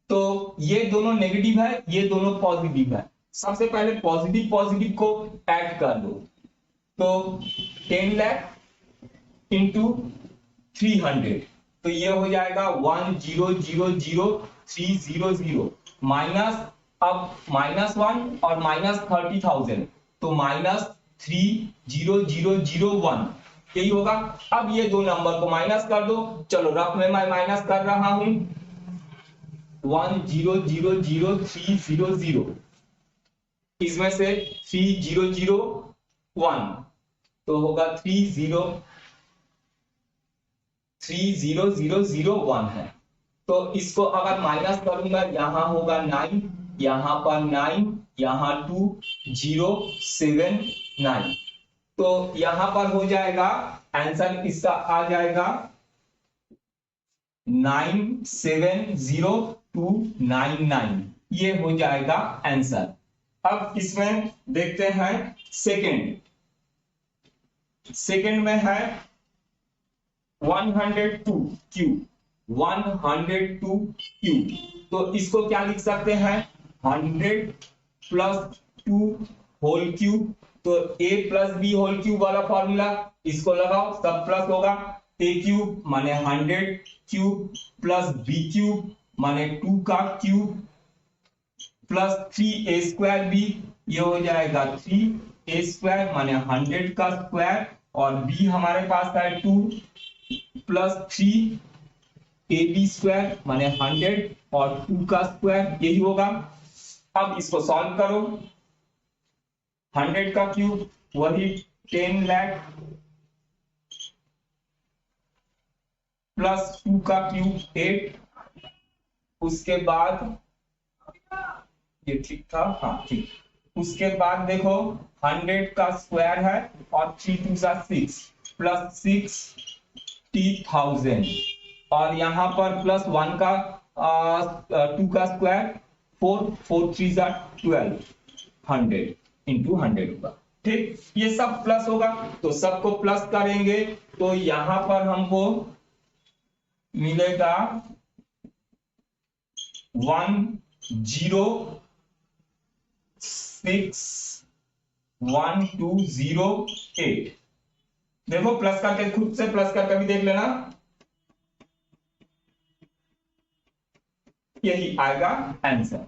तो ये दोनों नेगेटिव है, ये दोनों पॉजिटिव है। सबसे पहले पॉजिटिव पॉजिटिव को ऐड कर दो, तो 10 लाख इंटू 300, तो ये हो जाएगा 1,000,300 माइनस, अब -1 और माइनस 30,000, तो -3,0,001 यही होगा। अब ये दो नंबर को माइनस कर दो, चलो रफ में मैं माइनस कर रहा हूं, 1,000,300 इसमें से 3,001 तो होगा 3,0,001 है। तो इसको अगर माइनस करूंगा, यहां होगा 9, यहां पर 9, यहां 2, 0, 7, 9, तो यहां पर हो जाएगा आंसर इसका आ जाएगा 970,299, ये हो जाएगा आंसर। अब इसमें देखते हैं सेकंड में है 102 क्यूब, 102 क्यूब, तो इसको क्या लिख सकते हैं, 100 प्लस 2 होल क्यूब, तो a plus B whole cube वाला फॉर्मूला इसको लगाओ, सब प्लस होगा, a³ माने 100 क्यूब प्लस b³ माने 2 का क्यूब प्लस 3a² b, ये हो जाएगा 3a² माने 100 का स्क्वायर, और b हमारे पास है 2 प्लस 3ab² माने 100 और 2 का स्क्वायर, यही होगा। अब इसको सॉल्व करो, 100 का क्यूब वही 10 लाख प्लस 2 का क्यूब 8, उसके बाद ये ठीक था, हाँ ठीक, उसके बाद देखो 100 का स्क्वायर है और 3 2 6 प्लस 60,000, और यहां पर प्लस 1 का 2 का स्क्वायर 4 4 3 12, 100 इंटू 100 होगा। ठीक, ये सब प्लस होगा, तो सबको प्लस करेंगे तो यहां पर हमको मिलेगा 10 61208। देखो प्लस करके, खुद से प्लस करके भी देख लेना, यही आएगा आंसर।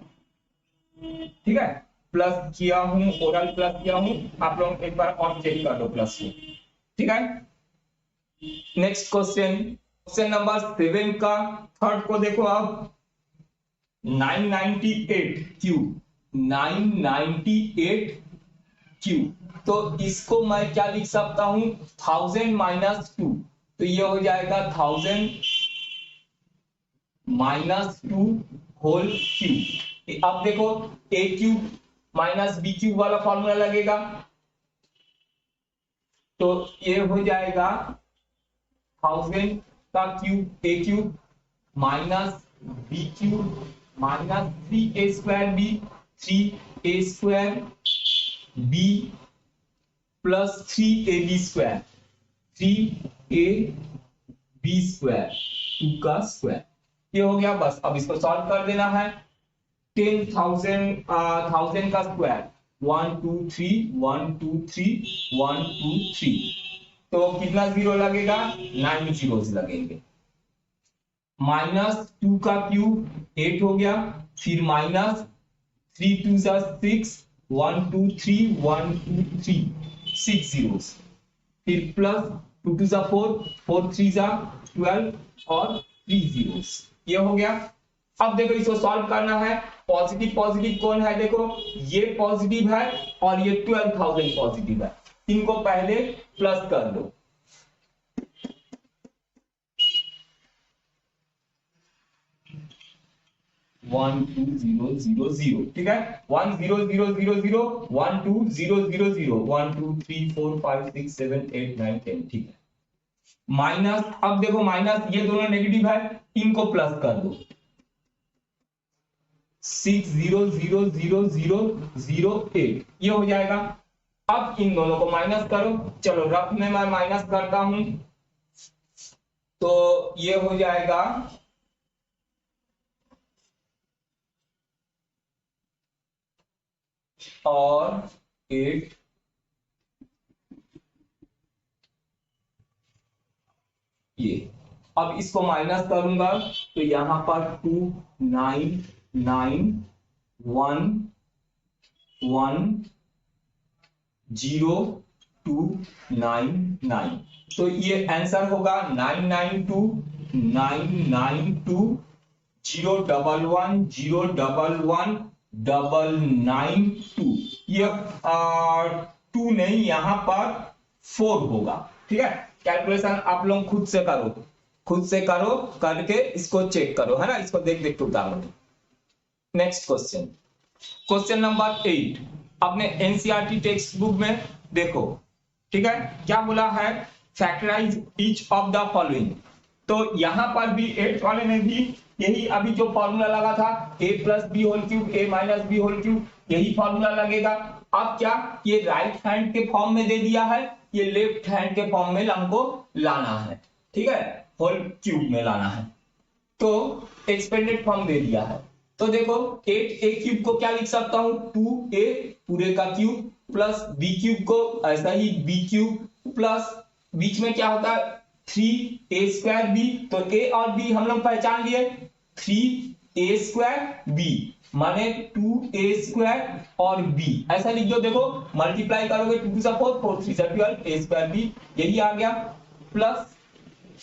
ठीक है, प्लस किया हूं, ओरल प्लस किया हूं, आप लोग एक बार और चेक कर लो प्लस को। ठीक है, नेक्स्ट क्वेश्चन, क्वेश्चन नंबर 7 का थर्ड को देखो आप। 998 क्यूब, 998 क्यूब, तो इसको मैं क्या लिख सकता हूं, 1000 माइनस 2, तो ये हो जाएगा 1000 माइनस 2 होल क्यूब। अब देखो a cube minus B cube वाला फॉर्मूला लगेगा, तो ये हो जाएगा 1000 का cube a cube minus B cube minus 3a square b, 3a square b plus 3ab square, 3ab square 2 का स्क्वायर, ये हो गया। बस अब इसको सॉल्व कर देना है। 10,000 का स्क्वायर 1 2 3 1 2 3 1 2 3, तो कितना जीरो लगेगा, 9 जीरोस लगेंगे। माइनस 2 का क्यूब 8 हो गया, फिर माइनस 3 2 जा 6 1 2 3 1 2 3 6 जीरोस, फिर प्लस 2 2 जा 4 4 3 जा 12 और 3 जीरोस, ये हो गया। अब देखो इसको सॉल्व करना है। पॉजिटिव पॉजिटिव कौन है, देखो ये पॉजिटिव है और ये 12,000 पॉजिटिव है, इनको पहले प्लस कर दो। 1 2 0 0 0, ठीक है, 1 0 0 0 0 1 2 0 0 0 1 2 3 4 5 6 7 8 9 10, ठीक है। माइनस, अब देखो माइनस, ये दोनों नेगेटिव है, इनको प्लस कर दो। 6 0 0 0 0 0 8, ये हो जाएगा। अब इन दोनों को माइनस करो, चलो रफ में मैं माइनस करता हूं, तो ये हो जाएगा और 8 ये। अब इसको माइनस करूंगा तो यहां पर 2 9 9 1 1 0 2 9 9, तो ये आंसर होगा 992 992 0 1 1 0 1 1 992, ये 2 नहीं, यहां पर 4 होगा। ठीक है, कैलकुलेशन आप लोग खुद से करो, खुद से करो, करके इसको चेक करो, है ना, इसको देख देख के उतारो। नेक्स्ट क्वेश्चन, क्वेश्चन नंबर 8 अपने एनसीईआरटी टेक्स्ट बुक में देखो। ठीक है, क्या बोला है, factorise each of the following. तो यहां पर भी 8 वाले में भी यही अभी जो फॉर्मूला लगा था, a plus B whole cube a minus B whole cube, यही फॉर्मूला लगेगा। अब क्या, ये राइट हैंड के फॉर्म में दे दिया है, ये लेफ्ट हैंड के फॉर्म में हमको लाना है। ठीक है, होल क्यूब में लाना है, तो एक्सपेंडेड फॉर्म दे दिया है। तो देखो 8a क्यूब को क्या लिख सकता हूं, 2a पूरे का क्यूब प्लस b क्यूब को ऐसा ही b क्यूब प्लस बीच में क्या होता है 3a स्क्वायर b, तो a और b हम लोग पहचान लिए, 3a स्क्वायर b माने 2a स्क्वायर और b, ऐसा लिख दो। देखो मल्टीप्लाई करोगे 2 2 4 4 3 12 a स्क्वायर b, यही आ गया, प्लस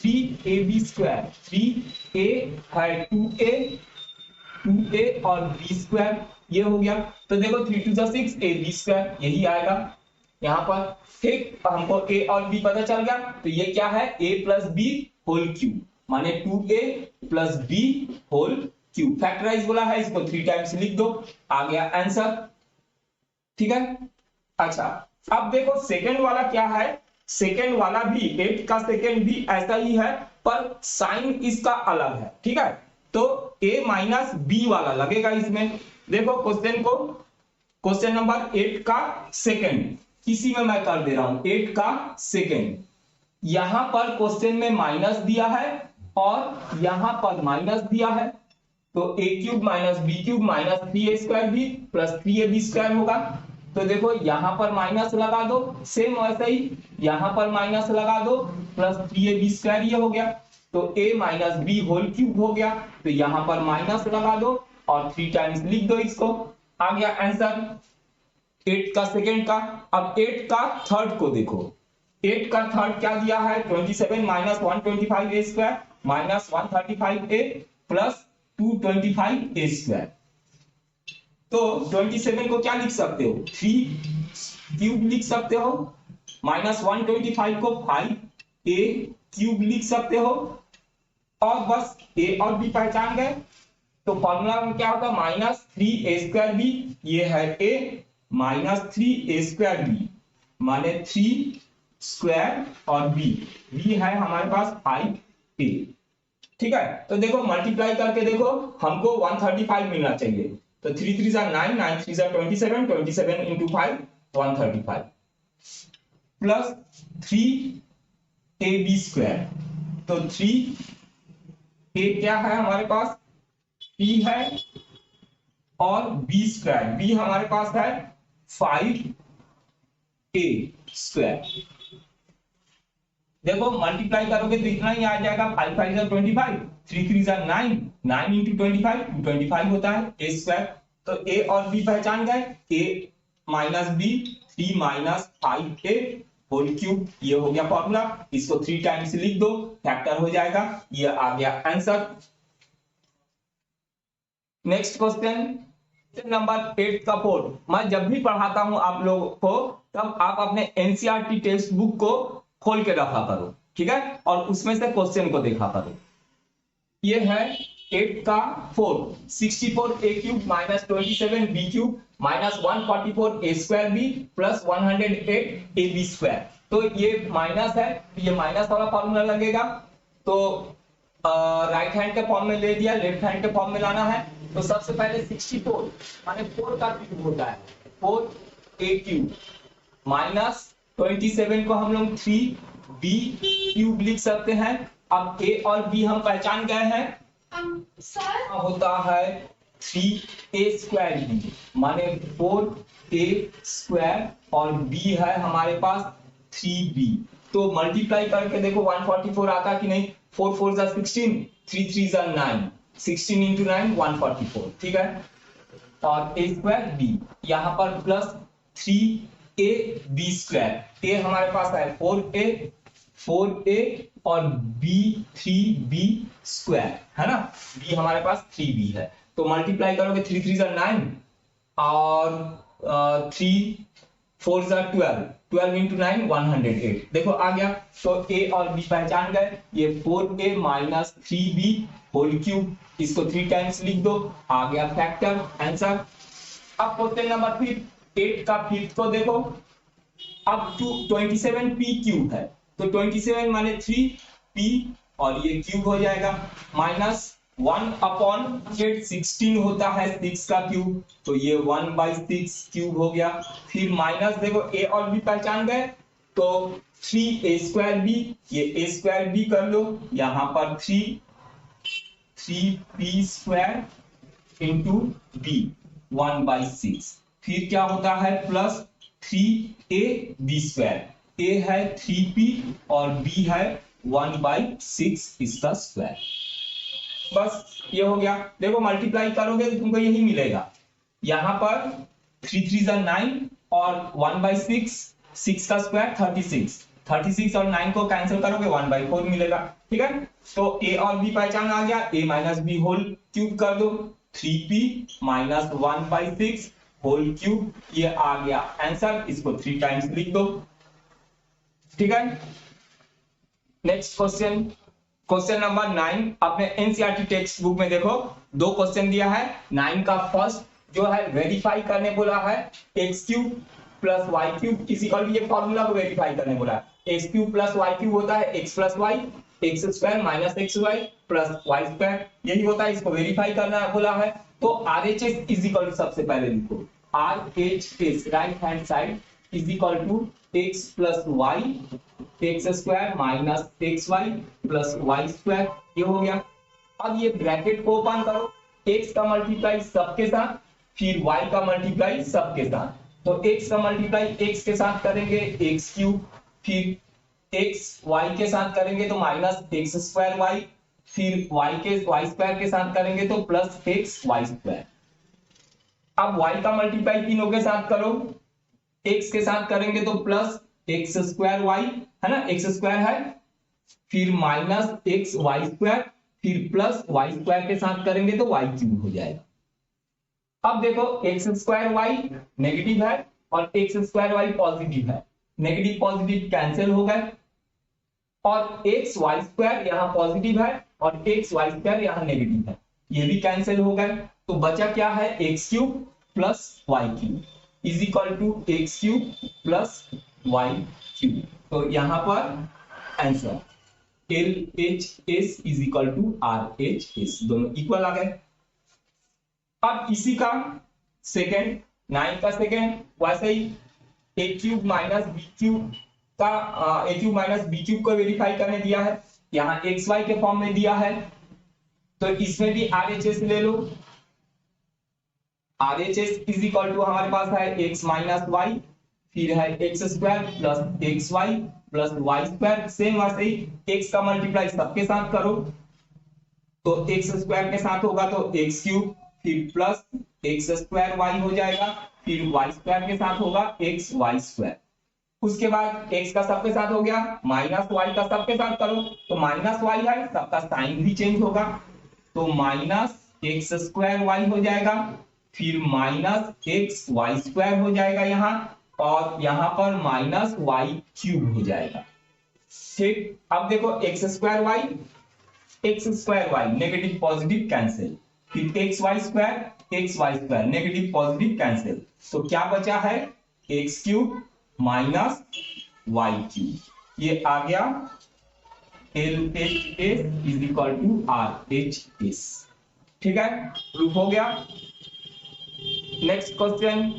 3ab स्क्वायर, 3a है 2a और b स्क्वायर, ये हो गया। तो देखो 3 2 6 ab स्क्वायर, यही आएगा यहां पर। ठीक, हमको a और b पता चल गया, तो ये क्या है, a plus B whole cube माने 2a plus b whole cube. Factorise बोला है, इसको 3 टाइम्स लिख दो, आ गया आंसर। ठीक है, अच्छा अब देखो सेकंड वाला क्या है, सेकंड वाला भी 8 का सेकंड भी ऐसा ही है, पर साइन इसका अलग है। ठीक है, तो a माइनस बी वाला लगेगा इसमें। देखो क्वेश्चन को, क्वेश्चन नंबर 8 का सेकंड किसी में मैं कर दे रहा हूं, 8 का सेकंड, यहां पर क्वेश्चन में माइनस दिया है और यहां पर माइनस दिया है, तो a cube minus B cube minus 3a square भी प्लस 3ab स्क्वायर होगा। तो देखो यहां पर माइनस लगा दो, सेम वैसे ही यहां पर माइनस लगा दो, प्लस 3ab स्क्वायर ये हो गया। तो a minus B whole cube हो गया, तो यहां पर माइनस लगा दो और 3 टाइम्स लिख दो इसको। आ गया आंसर 8 का सेकेंड का। अब 8 का थर्ड को देखो, 8 का थर्ड क्या दिया है, 27 minus 125a square minus 135a plus 225a square. तो 27 को क्या लिख सकते हो, 3 क्यूब लिख सकते हो, माइनस 125 को 5a क्यूब लिख सकते हो, और बस a और b पहचान गए। तो फॉर्मूला में क्या होगा, माइनस 3a स्क्वायर बी, ये है a minus 3a square B माने 3 स्क्वायर और b है हमारे पास 5a। ठीक है, तो देखो मल्टीप्लाई करके देखो, हमको 135 मिलना चाहिए। तो 3 3 जा 9, 9 3 जा 27, 27 इंटू 5 135 प्लस 3ab स्क्वायर। तो 3a क्या है हमारे पास, b है, और b स्क्वायर, b हमारे पास है 5a स्क्वायर। देखो मल्टीप्लाई करोगे तो इतना ही आ जाएगा, 5 5 जा 25, 3 3 जा 9, 9 इंटू 25 225 होता है a स्क्वायर। तो a और b पहचान गए, a minus b 3 minus 5a whole cube, ये हो गया फॉर्मूला। इसको 3 टाइम्स लिख दो, फैक्टर हो जाएगा, ये आ गया आंसर। नेक्स्ट क्वेश्चन नंबर 8 का 4। मैं जब भी पढ़ाता हूं आप लोगों को, तब आप अपने एनसीईआरटी टेक्स्ट बुक को खोल के रखा करो, ठीक है, और उसमें से क्वेश्चन को देखा करो। ये है 8 का 4, 64a cube minus 27b cube minus 144a square b plus 108ab square. तो ये माइनस है, ये माइनस वाला फॉर्मूला लगेगा। तो राइट हैंड के फॉर्म में ले दिया, लेफ्ट हैंड के फॉर्म में लाना है। तो सबसे पहले 64 माने 4 का क्यूब होता है, 4a क्यूब माइनस 27 को हम लोग 3b क्यूब लिख सकते हैं। अब a और b हम पहचान गए हैं, होता है 3a स्क्वायर b माने 4a स्क्वायर, और b है हमारे पास 3b। तो मल्टीप्लाई करके देखो 144 आता कि नहीं, 4 4 जा 16, 3 3 जा 9, 16 इंटू 9 144, ठीक है। और a स्क्वायर b, यहाँ पर प्लस 3ab स्क्वायर, a हमारे पास है 4a और b 3b स्क्वायर, है ना, b हमारे पास 3b है। तो मल्टीप्लाई करोगे 3 3 जा 9 और 3 4 जा 12, 12 इंटू 9 108। देखो आ गया। तो a और b पहचान गए, ये 4a minus 3b whole cube, इसको 3 टाइम्स लिख दो, आ गया फैक्टर आंसर। अब क्वेश्चन नंबर 8 का 5th को देखो। अब 27p क्यूब है, तो 27 माने 3p और ये क्यूब हो जाएगा, माइनस 1/8 16 होता है 6 का क्यूब, तो ये 1/6 क्यूब हो गया। फिर माइनस देखो a और b पहचान गए, तो 3a स्क्वायर b, ये a स्क्वायर b कर लो, यहाँ पर 3p स्क्वायर इंटू b 1/6। फिर क्या होता है, प्लस 3ab स्क्वायर, a है 3p और b है 1/6 इसका स्क्वायर। बस ये हो गया। देखो मल्टीप्लाई करोगे तो तुमको यही मिलेगा, यहां पर 3 3 जा 9 और 1/6, 6 का स्क्वायर 36, 36 और 9 को कैंसिल करोगे 1/4 मिलेगा, ठीक है। तो a और b पहचान आ गया, a minus b whole cube कर दो, 3p माइनस 1/6 होल क्यूब, ये आ गया आंसर। इसको 3 टाइम्स लिख दो, ठीक है। नेक्स्ट क्वेश्चन, क्वेश्चन नंबर 9 अपने एनसीईआरटी टेक्स्ट बुक में देखो, 2 क्वेश्चन दिया है। 9 का फर्स्ट जो है वेरीफाई करने बोला है, x cube plus y cube equal, ये फॉर्मूला को वेरीफाई करने बोला है। X cube plus y cube होता है x plus y, x square minus x y plus Y square, यही होता है, इसको वेरीफाई करना बोला है। तो आरएचएस इज इक्वल टू, सबसे पहले लिखो RHS right hand side is equal to x plus y x square minus x y plus Y square, ये हो गया। अब ये ब्रैकेट को ओपन करो, x का मल्टीप्लाई सबके साथ, फिर y का मल्टीप्लाई सबके साथ। तो x का मल्टीप्लाई x के साथ करेंगे x क्यूब, फिर x y के साथ करेंगे तो माइनस एक्स स्क्वायर वाई, फिर y स्क्वायर के साथ करेंगे तो प्लस एक्स वाई स्क्वायर। अब y का मल्टीप्लाई तीनों के साथ करो, x के साथ करेंगे तो प्लस एक्स स्क्वायर वाई, है ना, एक्स स्क्वायर है, फिर माइनस एक्स वाई स्क्वायर, फिर प्लस वाई स्क्वायर के साथ करेंगे तो वाई क्यूब हो जाएगा। अब देखो एक्स स्क्वायर वाई नेगेटिव है और एक्स स्क्वायर वाई पॉजिटिव है, नेगेटिव पॉजिटिव कैंसिल हो गए, और एक्स वाई स्क्वायर यहाँ पॉजिटिव है और एक्स वाई स्क्वायर यहाँ नेगेटिव है, ये भी कैंसिल हो गए। तो बचा क्या है, x cube plus y cube is equal to x cube plus y cube. तो यहाँ पर answer LHS is equal to RHS, दोनों इक्वल आ गए। अब इसी का सेकेंड, 9 का सेकेंड वैसे ही a cube minus B cube का a cube minus B cube को वेरीफाई करने दिया है, यहाँ XY के फॉर्म में दिया है, तो इसमें भी RHS ले लो। RHS इज इक्वल टू हमारे पास है x माइनस वाई, फिर है x square plus x y plus Y square, same वैसे ही x का मल्टीप्लाई सबके साथ करो तो एक्स स्क्वायर के साथ होगा तो एक्स क्यूब, फिर प्लस एक्स स्क्वायर वाई हो जाएगा, फिर वाई स्क्वायर के साथ होगा एक्स वाई स्क्वायर। उसके बाद x का सबके साथ हो गया, माइनस वाई का सबके साथ करो तो माइनस वाई है, सबका साइन भी चेंज होगा, तो माइनस एक्स स्क्वायर वाई हो जाएगा, फिर माइनस एक्स वाई स्क्वायर हो जाएगा यहाँ, और यहाँ पर माइनस वाई क्यूब हो जाएगा। ठीक, अब देखो x square y negative positive cancel, फिर x y square negative positive cancel, तो क्या बचा है x cube minus y cube, ये आ गया LHS is equal to RHS। ठीक है, प्रूफ हो गया। नेक्स्ट क्वेश्चन,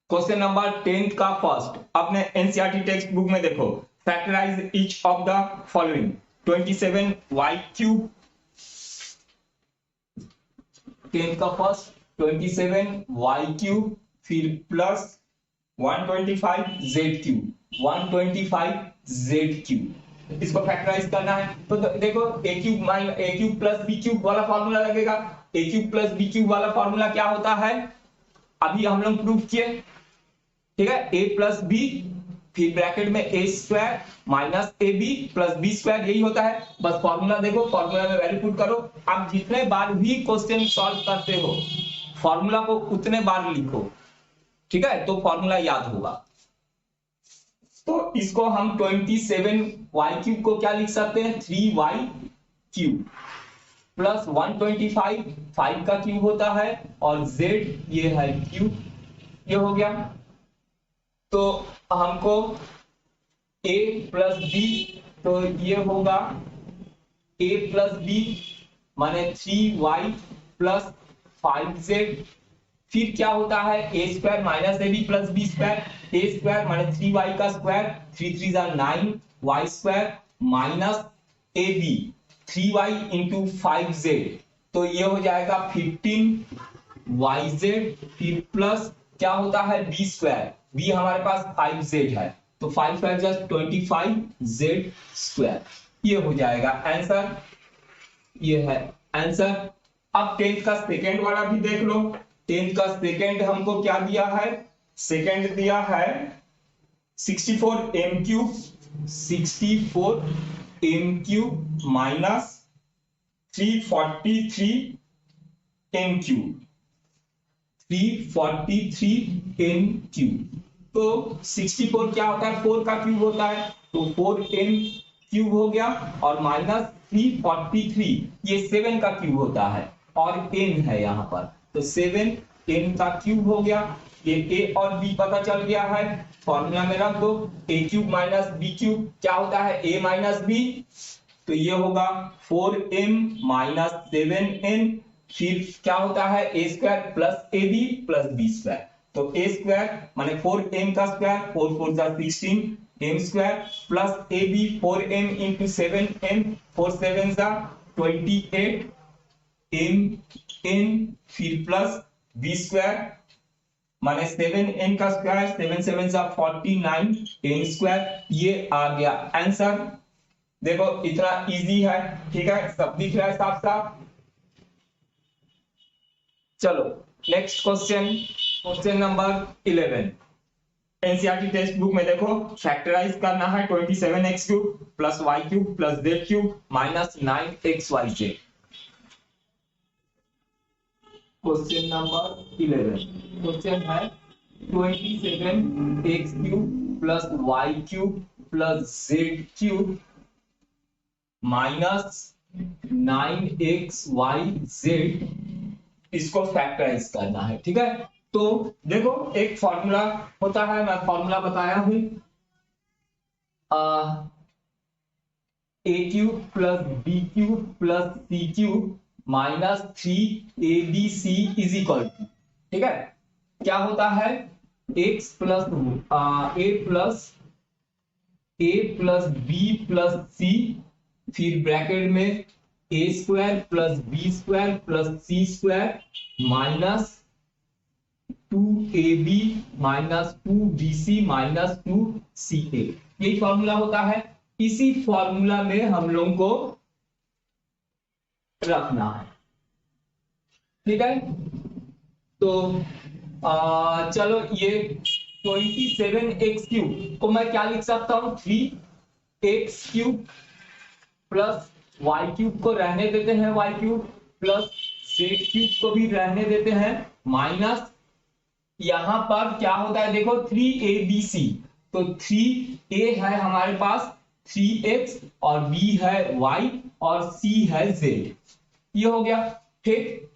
क्वेश्चन नंबर 10 का फर्स्ट, अपने एनसीईआरटी टेक्स्ट बुक में देखो, factorise each of the following 27y cube, 10 का फर्स्ट 27y क्यूब, फिर plus 125z cube, 125z cube, इसको फैक्टराइज करना है। तो देखो a cube plus b cube वाला फॉर्मूला लगेगा। a cube plus b cube वाला फॉर्मूला क्या होता है, अभी हम लोग प्रूफ किए, ठीक है, a प्लस b, फिर ब्रैकेट में a square minus ab plus b square, यही होता है। बस फॉर्मूला देखो, फॉर्मूला में वैल्यू पुट करो। आप जितने बार भी क्वेश्चन सॉल्व करते हो फॉर्मूला को उतने बार लिखो, ठीक है, तो फॉर्मूला याद होगा। तो इसको हम 27y क्यूब को क्या लिख सकते हैं, 3y क्यूब प्लस 125, 5 का क्यूब होता है, और z ये है क्यूब, ये हो गया। तो हमको a प्लस b, तो ये होगा a प्लस b माने 3y प्लस 5z, फिर क्या होता है a square minus ab plus b square, a square माने 3y का स्क्वायर, 3 3 जा 9 y square minus ab 3y into 5z, तो ये हो जाएगा 15yz, फिर प्लस क्या होता है b स्क्वायर, b हमारे पास 5z है, तो 5 स्क्वायर जस्ट 25z स्क्वायर, ये हो जाएगा आंसर, ये है आंसर। अब 10th का सेकेंड वाला भी देख लो। 10th का सेकेंड हमको क्या दिया है, सेकेंड दिया है 64m cube, 64m cube minus 343m cube, 343m cube. तो 64 क्या होता है, 4 का क्यूब होता है, तो 4m क्यूब हो गया, और माइनस 343 ये 7 का क्यूब होता है, और n है यहाँ पर, तो 7n का क्यूब हो गया। ये a और b पता चल गया है, फॉर्मूला में रख दो, a cube minus b cube क्या होता है, a माइनस b, तो ये होगा 4m माइनस 7n, फिर क्या होता है a square plus ab plus b square, तो a स्क्वायर माने 4m का स्क्वायर, 4 4 जा 16 m square plus ab 4m into 7m, 4 7 जा 28 m n फिर प्लस b स्क्वायर माने 7n का स्क्वायर 7 7 जा 49 n स्क्वायर। ये आ गया आंसर। देखो इतना इजी है, ठीक है, सब दिख रहा है साफ साफ। चलो next question, question number 11। NCERT text book में देखो फैक्टराइज करना है 27x cube plus y cube plus z cube minus 9xyz। Question number 11 question है 27x cube plus y cube plus z cube minus 9xyz, इसको factorise करना है, ठीक है। तो देखो एक फॉर्मूला होता है, मैं फॉर्मूला बताया हूं, a cube plus B cube plus c cube minus 3abc is equal to, ठीक है, क्या होता है x plus a plus B plus c फिर ब्रैकेट में a square plus B square plus C square minus 2ab minus 2bc minus 2ca, यही formula होता है। इसी फॉर्मूला में हम लोगों को रखना है, ठीक है। तो चलो ये 27x क्यूब को मैं क्या लिख सकता हूं 3x cube plus y cube को रहने देते हैं y cube plus z cube को भी रहने देते हैं माइनस यहां पर क्या होता है देखो 3abc, तो 3a है हमारे पास 3x और b है y और c है z, ये हो गया, ठीक।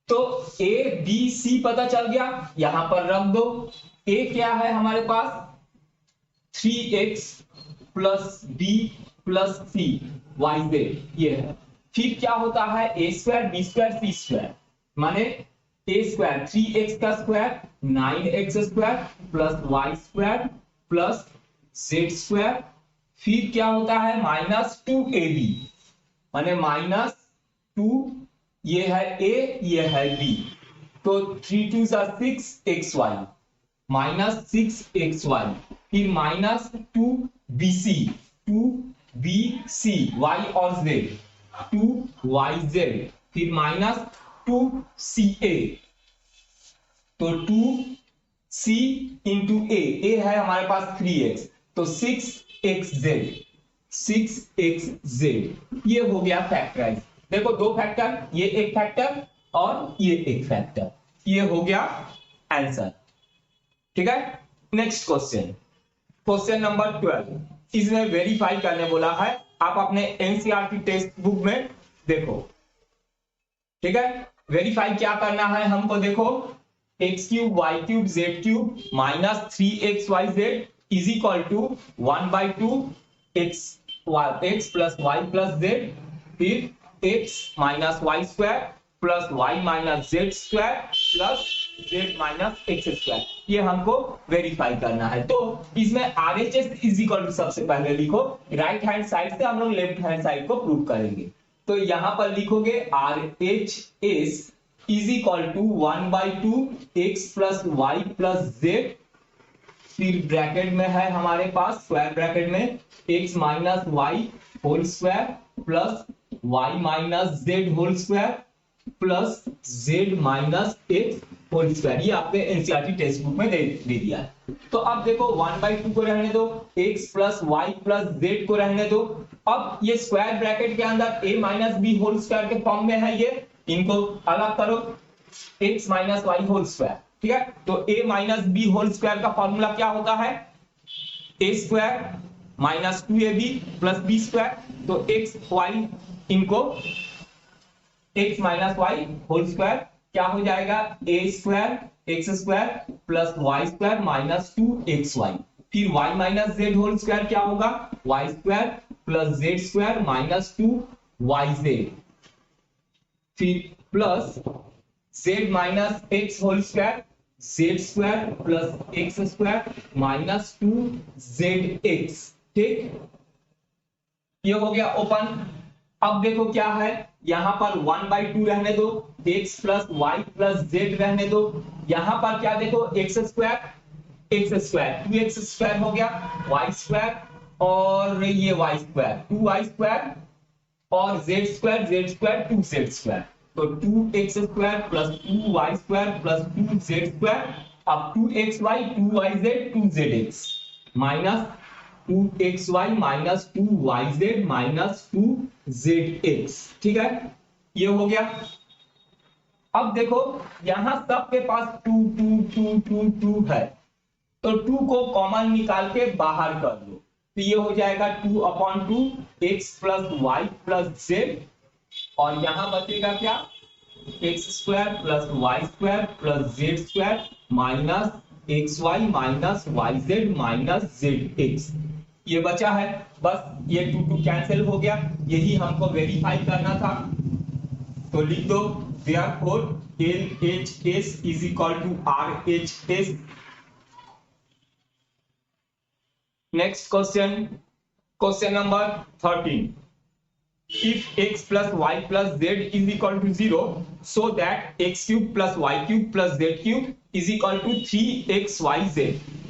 तो a b c पता चल गया, यहां पर रख दो। a क्या है हमारे पास 3x plus b plus c yz, ये है। फिर क्या होता है a square b square c square माने a स्क्वायर 3x का square 9x square plus y square plus z square, फिर क्या होता है माइनस 2ab माने माइनस 2, ये है a ये है b, तो 3 2 6xy माइनस 6xy, फिर माइनस 2bc y और z 2yz, फिर माइनस 2ca, तो 2c इंटू a है हमारे पास 3x, तो 6xz, ये हो गया फैक्टराइज। देखो दो फैक्टर, ये एक फैक्टर और ये एक फैक्टर, ये हो गया आंसर, ठीक है। नेक्स्ट क्वेश्चन, क्वेश्चन नंबर 12, इसमें वेरीफाई करने बोला है, आप अपने एनसीईआरटी टेक्स्ट बुक में देखो, ठीक है। वेरीफाई क्या करना है हमको, देखो x cube y cube z cube minus 3xyz is equal to 1/2 x plus y plus z, फिर x minus Y square plus y minus z square plus z minus x square, ये हमको verify करना है। तो इसमें RHS is equal to सबसे पहले लिखो, राइट हैंड साइड से हम लोग लेफ्ट हैंड साइड को प्रूव करेंगे। तो यहां पर लिखोगे RHS is equal to 1/2 x plus y plus z, फिर ब्रैकेट में है हमारे पास स्क्वायर ब्रैकेट में x minus y whole square plus y minus z whole square plus z minus x whole square, ये आपने एनसीईआरटी टेक्स्ट बुक में दे दिया है। तो अब देखो 1/2 को रहने दो, x plus y plus z को रहने दो। अब ये स्क्वायर ब्रैकेट के अंदर a minus B whole square के फॉर्म में है, ये इनको अलग करो, x minus y whole square, ठीक है। तो a minus B whole square का फॉर्मूला क्या होता है a square minus 2ab plus B square, तो x वाई इनको x minus y whole square क्या हो जाएगा a square x square plus Y square minus 2xy, फिर y minus z whole square क्या होगा y square plus Z square minus 2yz, फिर plus z minus x whole square z square plus x square minus 2zx, ठीक, ये हो गया open. अब देखो क्या है यहाँ पर 1/2 रहने दो, x plus y plus z रहने दो। यहाँ पर क्या देखो, एक्स स्क्वायर 2x स्क्वायर हो गया, वाई स्क्वायर और ये वाई स्क्वायर 2y स्क्वायर और z स्क्वायर 2z स्क्वायर। तो 2x square plus 2y square plus 2z square, अब 2xy 2yz 2zx minus 2xy minus 2yz minus 2zx। ठीक है, ये हो गया। अब देखो यहां सबके पास 2 2 2 2 2 है, तो 2 को कॉमन निकाल के बाहर कर दो, तो ये हो जाएगा 2/2 x plus y plus z, और यहां बचेगा क्या, x square plus Y square plus Z square minus x y minus y z minus z x. ये बचा है, बस ये 2 2 कैंसिल हो गया, यही हमको वेरीफाई करना था। तो लिख दो therefore LHS is equal to RHS। Next question, question number 13, if x plus y plus z is equal to 0 so that x cube plus y cube plus z cube is equal to 3xyz,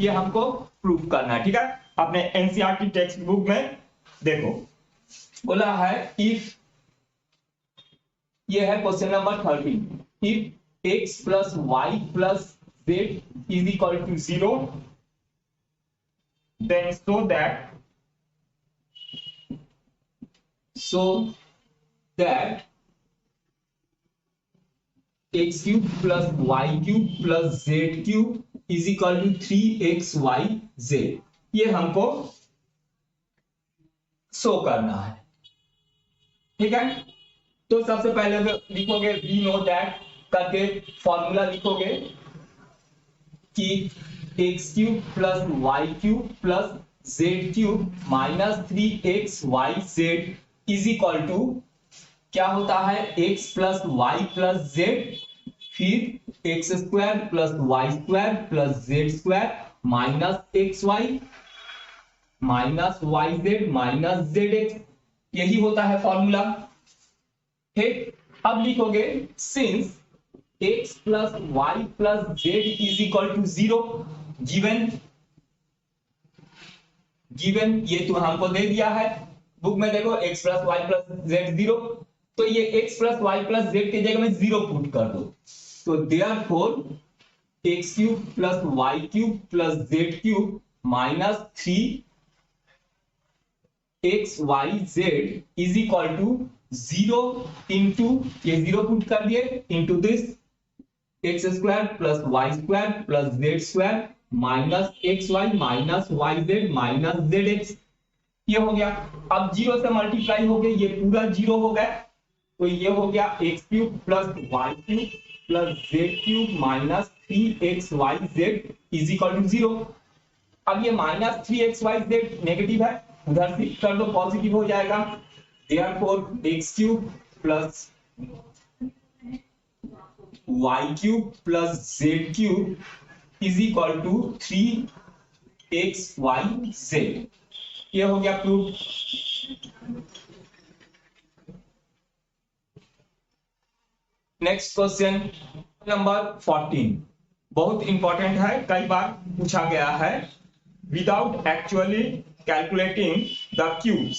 ये हमको proof करना है। ठीक है, अपने NCERT text book में देखो बोला है if, ये है question number 13, if x plus y plus z is equal to 0 then so that x cube plus y cube plus z cube is equal to 3xyz, ये हमको शो करना है। ठीक है, तो सबसे पहले लिखोगे वी नो दैट करके फॉर्मूला लिखोगे कि x cube plus y cube plus z cube minus 3xyz is equal to क्या होता है, x plus y plus z, फिर x square plus Y square plus Z square minus x y minus y z minus z x, यही होता है formula. ठीक, अब लिखोगे since x plus y plus z is equal to 0, given ये तो हमको दे दिया है बुक में, देखो x plus y plus z 0, तो ये x plus y plus z की जगह में 0 पुट कर दो, तो therefore x cube plus y cube plus z cube minus 3xyz is equal to 0 into ये 0 पुट कर दिए into this x square plus Y square plus Z square minus x y minus y z minus z x, ये हो गया। अब 0 से multiply हो गए, ये पूरा 0 हो गया, तो ये हो गया x cube plus y cube plus z cube minus 3xyz is equal to 0। अब ये माइनस 3xyz नेगेटिव है, उधर से कर दो पॉजिटिव हो जाएगा, therefore x cube plus y cube plus z cube is equal to 3xyz, ये हो गया प्रूफ। नेक्स्ट क्वेश्चन नंबर 14 बहुत इंपॉर्टेंट है, कई बार पूछा गया है। Without actually calculating the cubes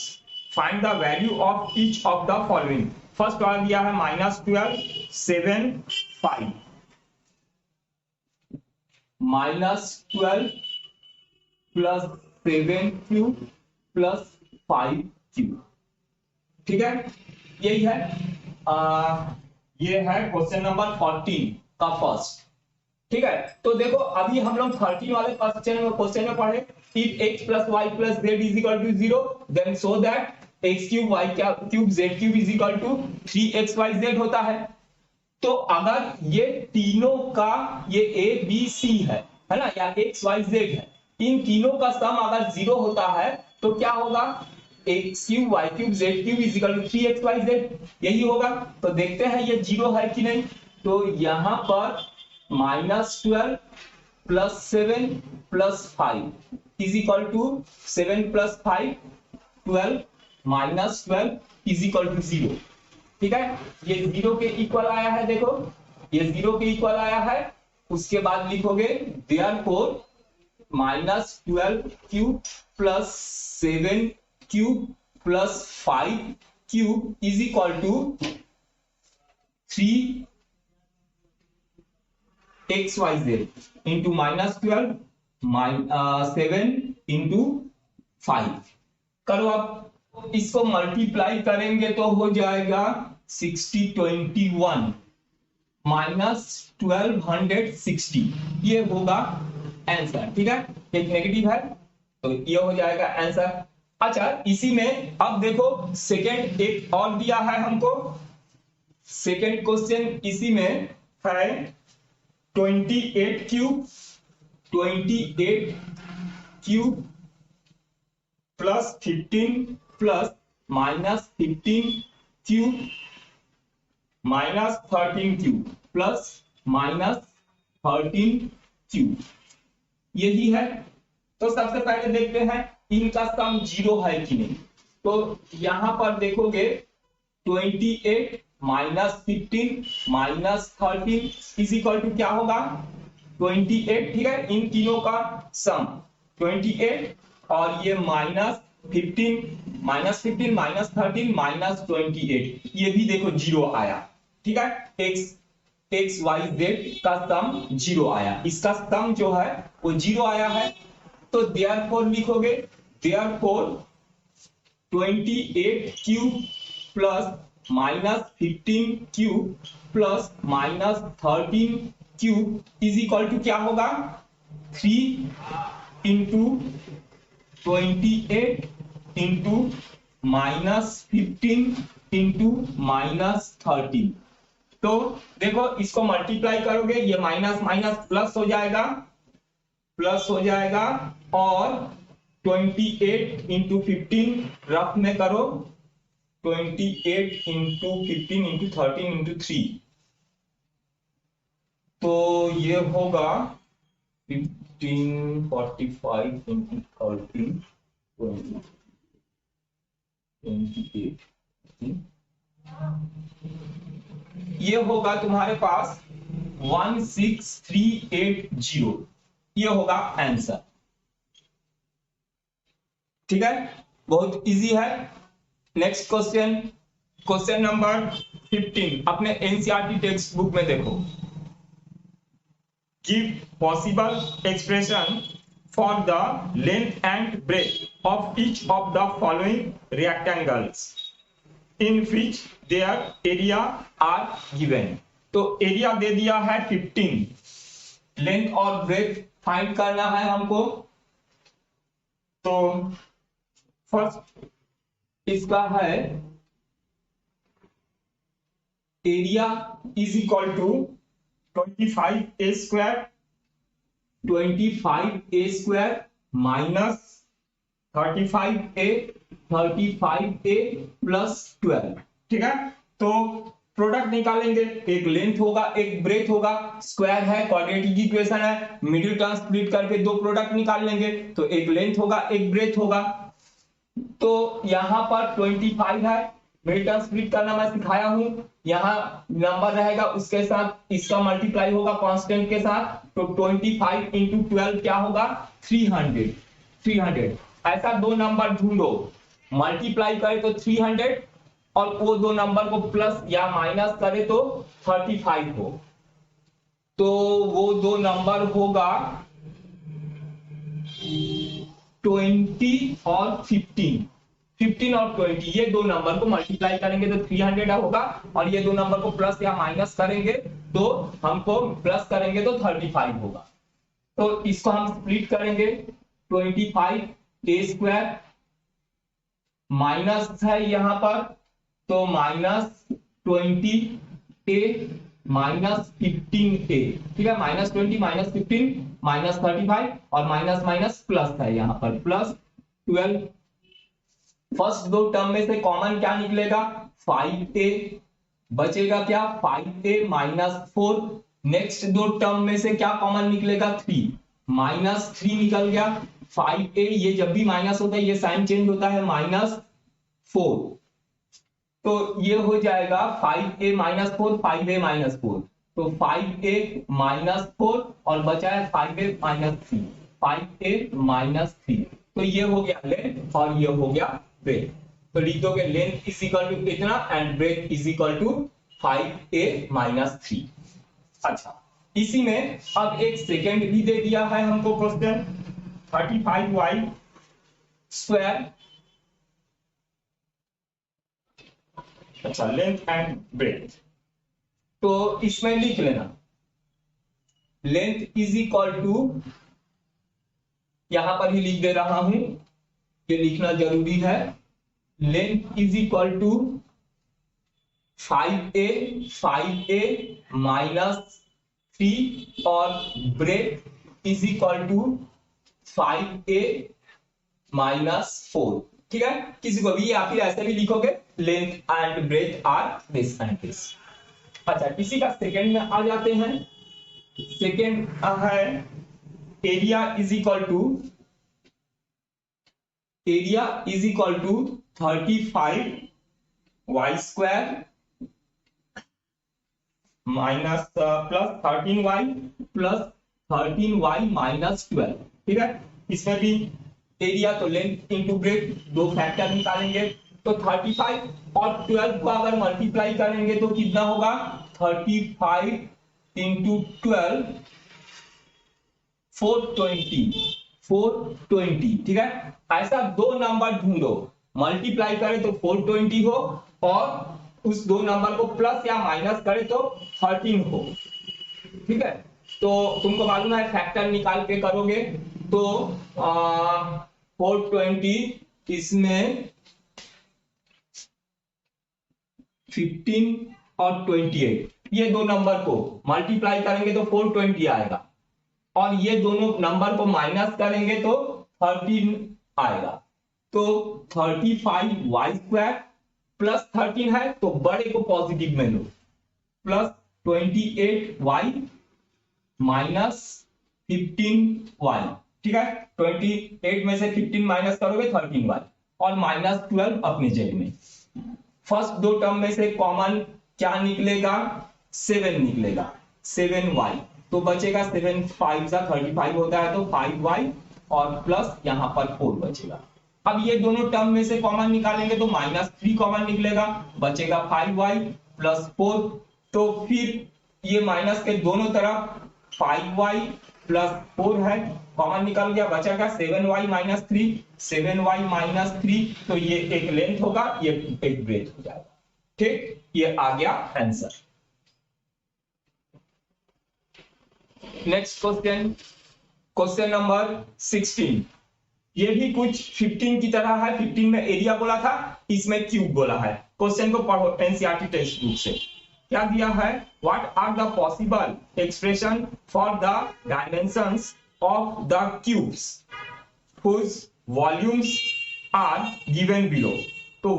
find the value of each of the following. First वाला दिया है -12 7 5, -12 प्लस 7 क्यूब प्लस 5 क्यूब। ठीक है, यही है ये है क्वेश्चन नंबर 14 का फर्स्ट। ठीक है, तो देखो अभी हम लोग 13 वाले क्वेश्चन में पढ़े if x plus y plus z is equal to 0 then so that x cube y cube z cube is equal to 3xyz होता है। तो अगर ये तीनों का ये a b c है ना, या x y z है, इन तीनों का सम अगर 0 होता है तो क्या होगा, x cube y cube z cube is equal to 3xyz, यही होगा। तो देखते हैं ये 0 है कि नहीं, तो यहां पर -12 plus 7 plus 5 is equal to 7 plus 5 12 -12 is equal to 0। ठीक है, ये 0 के इक्वल आया है, देखो ये 0 के इक्वल आया है। उसके बाद लिखोगे therefore minus 12 cube plus 7 cube plus 5 cube is equal to 3xyz into minus 12 7 into 5 करो। अब इसको मल्टीप्लाई करेंगे तो हो जाएगा 6021 माइनस 1260, ये होगा आंसर। ठीक है, एक नेगेटिव है तो ये हो जाएगा आंसर। अच्छा, इसी में अब देखो सेकेंड एक और दिया है हमको। सेकेंड क्वेश्चन इसी में है 28 cube plus 15 plus minus 15 cube minus 13 cube plus minus 13 cube, यही है। तो सबसे पहले देखते हैं इनका सम 0 है कि नहीं। तो यहां पर देखोगे 28 minus 15 minus 13 is equal to क्या होगा 28। ठीक है, इन तीनों का सम 28 और ये माइनस 15 माइनस 13 माइनस 28, ये भी देखो 0 आया। ठीक है, एक्स वाई जेड का सम 0 आया, इसका सम जो है वो 0 आया है। तो देयरफॉर लिखोगे therefore 28 cube plus minus 15 cube plus minus 13 cube is equal to क्या होगा 3 into 28 into minus 15 into minus 13। तो देखो इसको मल्टीप्लाई करोगे, ये माइनस माइनस प्लस हो जाएगा और 28 इंटू 15 रफ में करो 28 इंटू 15 इंटू 13 इंटू 3, तो ये होगा 1545 इंटू 13 28, ये होगा तुम्हारे पास 16380, ये होगा आंसर। ठीक है, बहुत इजी है। नेक्स्ट क्वेश्चन, क्वेश्चन नंबर 15 अपने एनसीईआरटी टेक्स्ट बुक में देखो। Give possible expression for the length and breadth of each of the following rectangles in which their area are given. तो एरिया दे दिया है 15, लेंथ और ब्रेथ फाइंड करना है हमको। तो फर्स्ट इसका है area is equal to 25a स्क्वायर माइनस 35a प्लस 12। ठीक है, तो प्रोडक्ट निकालेंगे, एक लेंथ होगा एक ब्रेथ होगा, स्क्वायर है क्वाड्रेटिक इक्वेशन है, मिडिल टर्म स्प्लिट करके दो प्रोडक्ट निकाल लेंगे, तो एक लेंथ होगा एक ब्रेथ होगा। तो यहां पर 25 है, मिडिल टर्म स्प्लिट करना मैं सिखाया हूं, यहां नंबर रहेगा उसके साथ इसका मल्टीप्लाई होगा कांस्टेंट के साथ, तो 25 इंटू 12 क्या होगा 300। ऐसा दो नंबर ढूंढो, मल्टीप्लाई करे तो 300 और वो दो नंबर को प्लस या माइनस करे तो 35 हो। तो वो दो नंबर होगा 20 और 15 और 20, ये दो नंबर को मल्टीप्लाई करेंगे तो 300 होगा, और ये दो नंबर को प्लस या माइनस करेंगे तो हमको प्लस करेंगे तो 35 होगा। तो इसको हम स्प्लिट करेंगे 25a स्क्वायर माइनस है यहां पर, तो माइनस 20a माइनस 15a। ठीक है, माइनस 20 माइनस 15 माइनस 35 और माइनस माइनस प्लस है यहां पर प्लस 12। फर्स्ट दो टर्म में से कॉमन क्या निकलेगा 5a, बचेगा क्या 5a माइनस 4। नेक्स्ट दो टर्म में से क्या कॉमन निकलेगा 3, माइनस 3 निकल गया 5a, ये जब भी माइनस होता है ये साइन चेंज होता है -4। तो ये हो जाएगा 5a माइनस 4, 5a माइनस 4, तो 5a माइनस 4 और बचा है 5a माइनस 3, 5a माइनस 3। तो ये हो गया लेंथ और ये हो गया ब्रेथ। तो लिख दोगे लेंथ इज इक्वल टू इतना and breadth is equal to 5a minus 3। अच्छा, इसी में अब एक सेकेंड भी दे दिया है हमको क्वेश्चन, 35y स्क्वायर, अच्छा लेंथ एंड ब्रेथ। तो इसमें लिख लेना लेंथ इज इक्वल टू, यहां पर ही लिख दे रहा हूं, ये लिखना जरूरी है, length is equal to 5a minus 3 और breadth is equal to 5a minus 4। ठीक है, किसी को भी या फिर ऐसे भी लिखोगे length and breadth are this and this. अच्छा, किसी का सेकेंड में आ जाते हैं। सेकेंड है area is equal to 35y square minus plus 13y plus 13y minus 12। ठीक है, इसमें भी एरिया तो लेंथ इंटू ब्रेथ, दो फैक्टर निकालेंगे, तो 35 और 12 को अगर मल्टीप्लाई करेंगे तो कितना होगा, 35 इंटू 12 420। ठीक है, ऐसा दो नंबर ढूंढो, मल्टीप्लाई करे तो 420 हो और उस दो नंबर को प्लस या माइनस करे तो 13 हो। ठीक है, तो तुमको मालूम है फैक्टर निकाल के करोगे तो 420 इसमें 15 और 28, ये दो नंबर को मल्टीप्लाई करेंगे तो 420 आएगा और ये दोनों नंबर को माइनस करेंगे तो 13 आएगा। तो 35y स्क्वायर प्लस 13 है तो बड़े को पॉजिटिव में लो, प्लस 28y माइनस 15y। ठीक है, 28 में से 15 माइनस करोगे 13y और माइनस 12 अपने जेब में। फर्स्ट दो टर्म में से कॉमन क्या निकलेगा, 7 निकलेगा, 7y, तो बचेगा 7 5 35 होता है तो 5y और प्लस यहां पर 4 बचेगा। अब ये दोनों टर्म में से कॉमन निकालेंगे तो -3 कॉमन निकलेगा, बचेगा 5y प्लस 4। तो फिर ये माइनस के दोनों तरफ 5y प्लस 4 है, कॉमन निकल गया, बचेगा 7y माइनस 3, 7y माइनस 3, तो ये एक लेंथ होगा, ये एक ब्रेथ हो जाएगा। ठीक, ये आ गया answer. Next question, question number 16। ये भी कुछ 15 की तरह है, 15 में एरिया बोला था, इसमें क्यूब बोला है। क्वेश्चन को पढ़ो एनसीईआरटी टेक्स्ट बुक से। क्या दिया है, what are the possible expression for the dimensions of the cubes whose volumes are given below। तो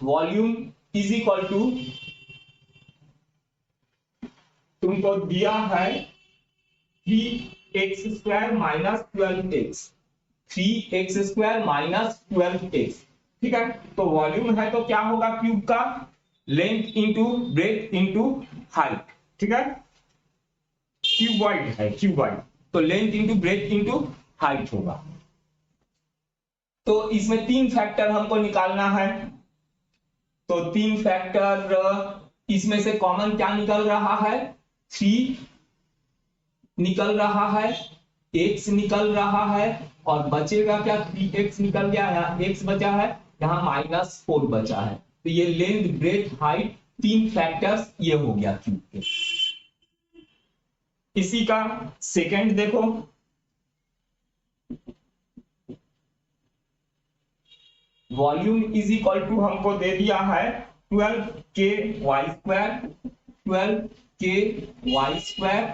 वॉल्यूम इज इक्वल टू, तुमको दिया है 3x square minus 12x, 3x square minus 12x। ठीक है, तो वॉल्यूम है तो क्या होगा क्यूब का, length into breath into height. ठीक है, क्यूबॉइड है, क्यूबॉइड, तो length into breath into height होगा। तो इसमें तीन फैक्टर हमको निकालना है, तो तीन फैक्टर, इसमें से कॉमन क्या निकल रहा है, 3 निकल रहा है, x निकल रहा है और बचेगा क्या, 3x निकल गया, यहाँ x बचा है, यहाँ -4 बचा है। तो ये लेंथ ब्रेथ हाइट तीन फैक्टर्स ये हो गया क्यूब के। इसी का सेकंड देखो, वॉल्यूम इज इक्वल टू हमको दे दिया है 12k y square, 12k y square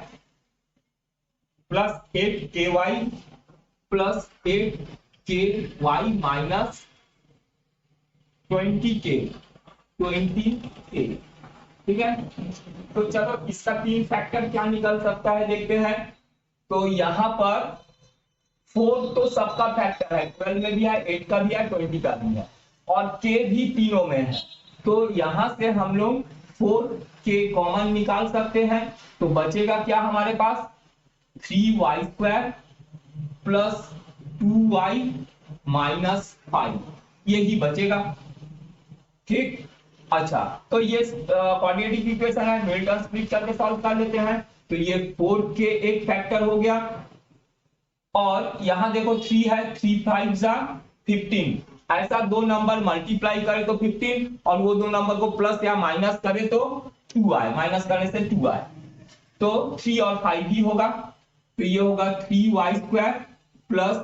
plus 8ky plus 8ky minus 20k। ठीक है, तो चलो इसका तीन फैक्टर क्या निकल सकता है देखते हैं। तो यहां पर 4 तो सबका फैक्टर है, 12 में भी है, 8 का भी है, 20 का भी है, और k भी तीनों में है। तो यहां से हम लोग 4k कॉमन निकाल सकते हैं। तो बचेगा क्या हमारे पास, 3y² प्लस 2y माइनस 5, यही बचेगा। ठीक, अच्छा, तो ये क्वाड्रेटिक इक्वेशन है, मिल्टन स्प्लिट करके सॉल्व कर लेते हैं। तो ये 4k एक फैक्टर हो गया, और यहां देखो 3 है, 3 5 जा 15, ऐसा दो नंबर मल्टीप्लाई करे तो 15, और वो दो नंबर को प्लस या माइनस करे तो 2 आए, माइनस करने से 2 आए, तो 3 और 5 ही होगा। तो ये होगा 3y² plus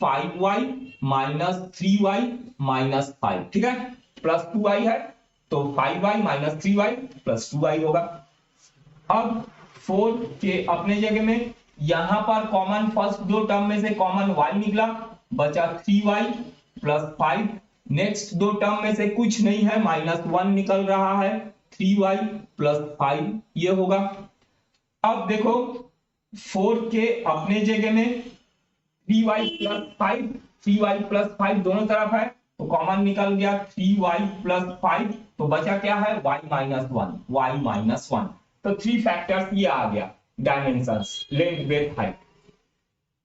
5y minus 3y minus 5, ठीक है, प्लस 2y है, तो 5y minus 3y plus 2y होगा। अब 4 के अपने जगह में, यहां पर कॉमन फर्स्ट दो टर्म में से कॉमन y निकला, बचा 3y प्लस 5, नेक्स्ट दो टर्म में से कुछ नहीं है, -1 निकल रहा है, 3y प्लस 5 ये होगा। अब देखो 4 के अपने जगह में 3y प्लस 5, 3y प्लस 5 दोनों तरफ है, तो कॉमन निकल गया 3y प्लस 5, तो बचा क्या है, y माइनस 1, y माइनस 1। तो 3 फैक्टर्स ये आ गया, डायमेंशंस, लेंथ ब्रेथ हाइट।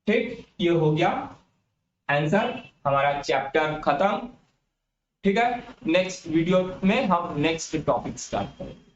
ठीक, ये हो गया आंसर, हमारा चैप्टर खत्म। ठीक है, नेक्स्ट वीडियो में हम नेक्स्ट टॉपिक स्टार्ट करेंगे।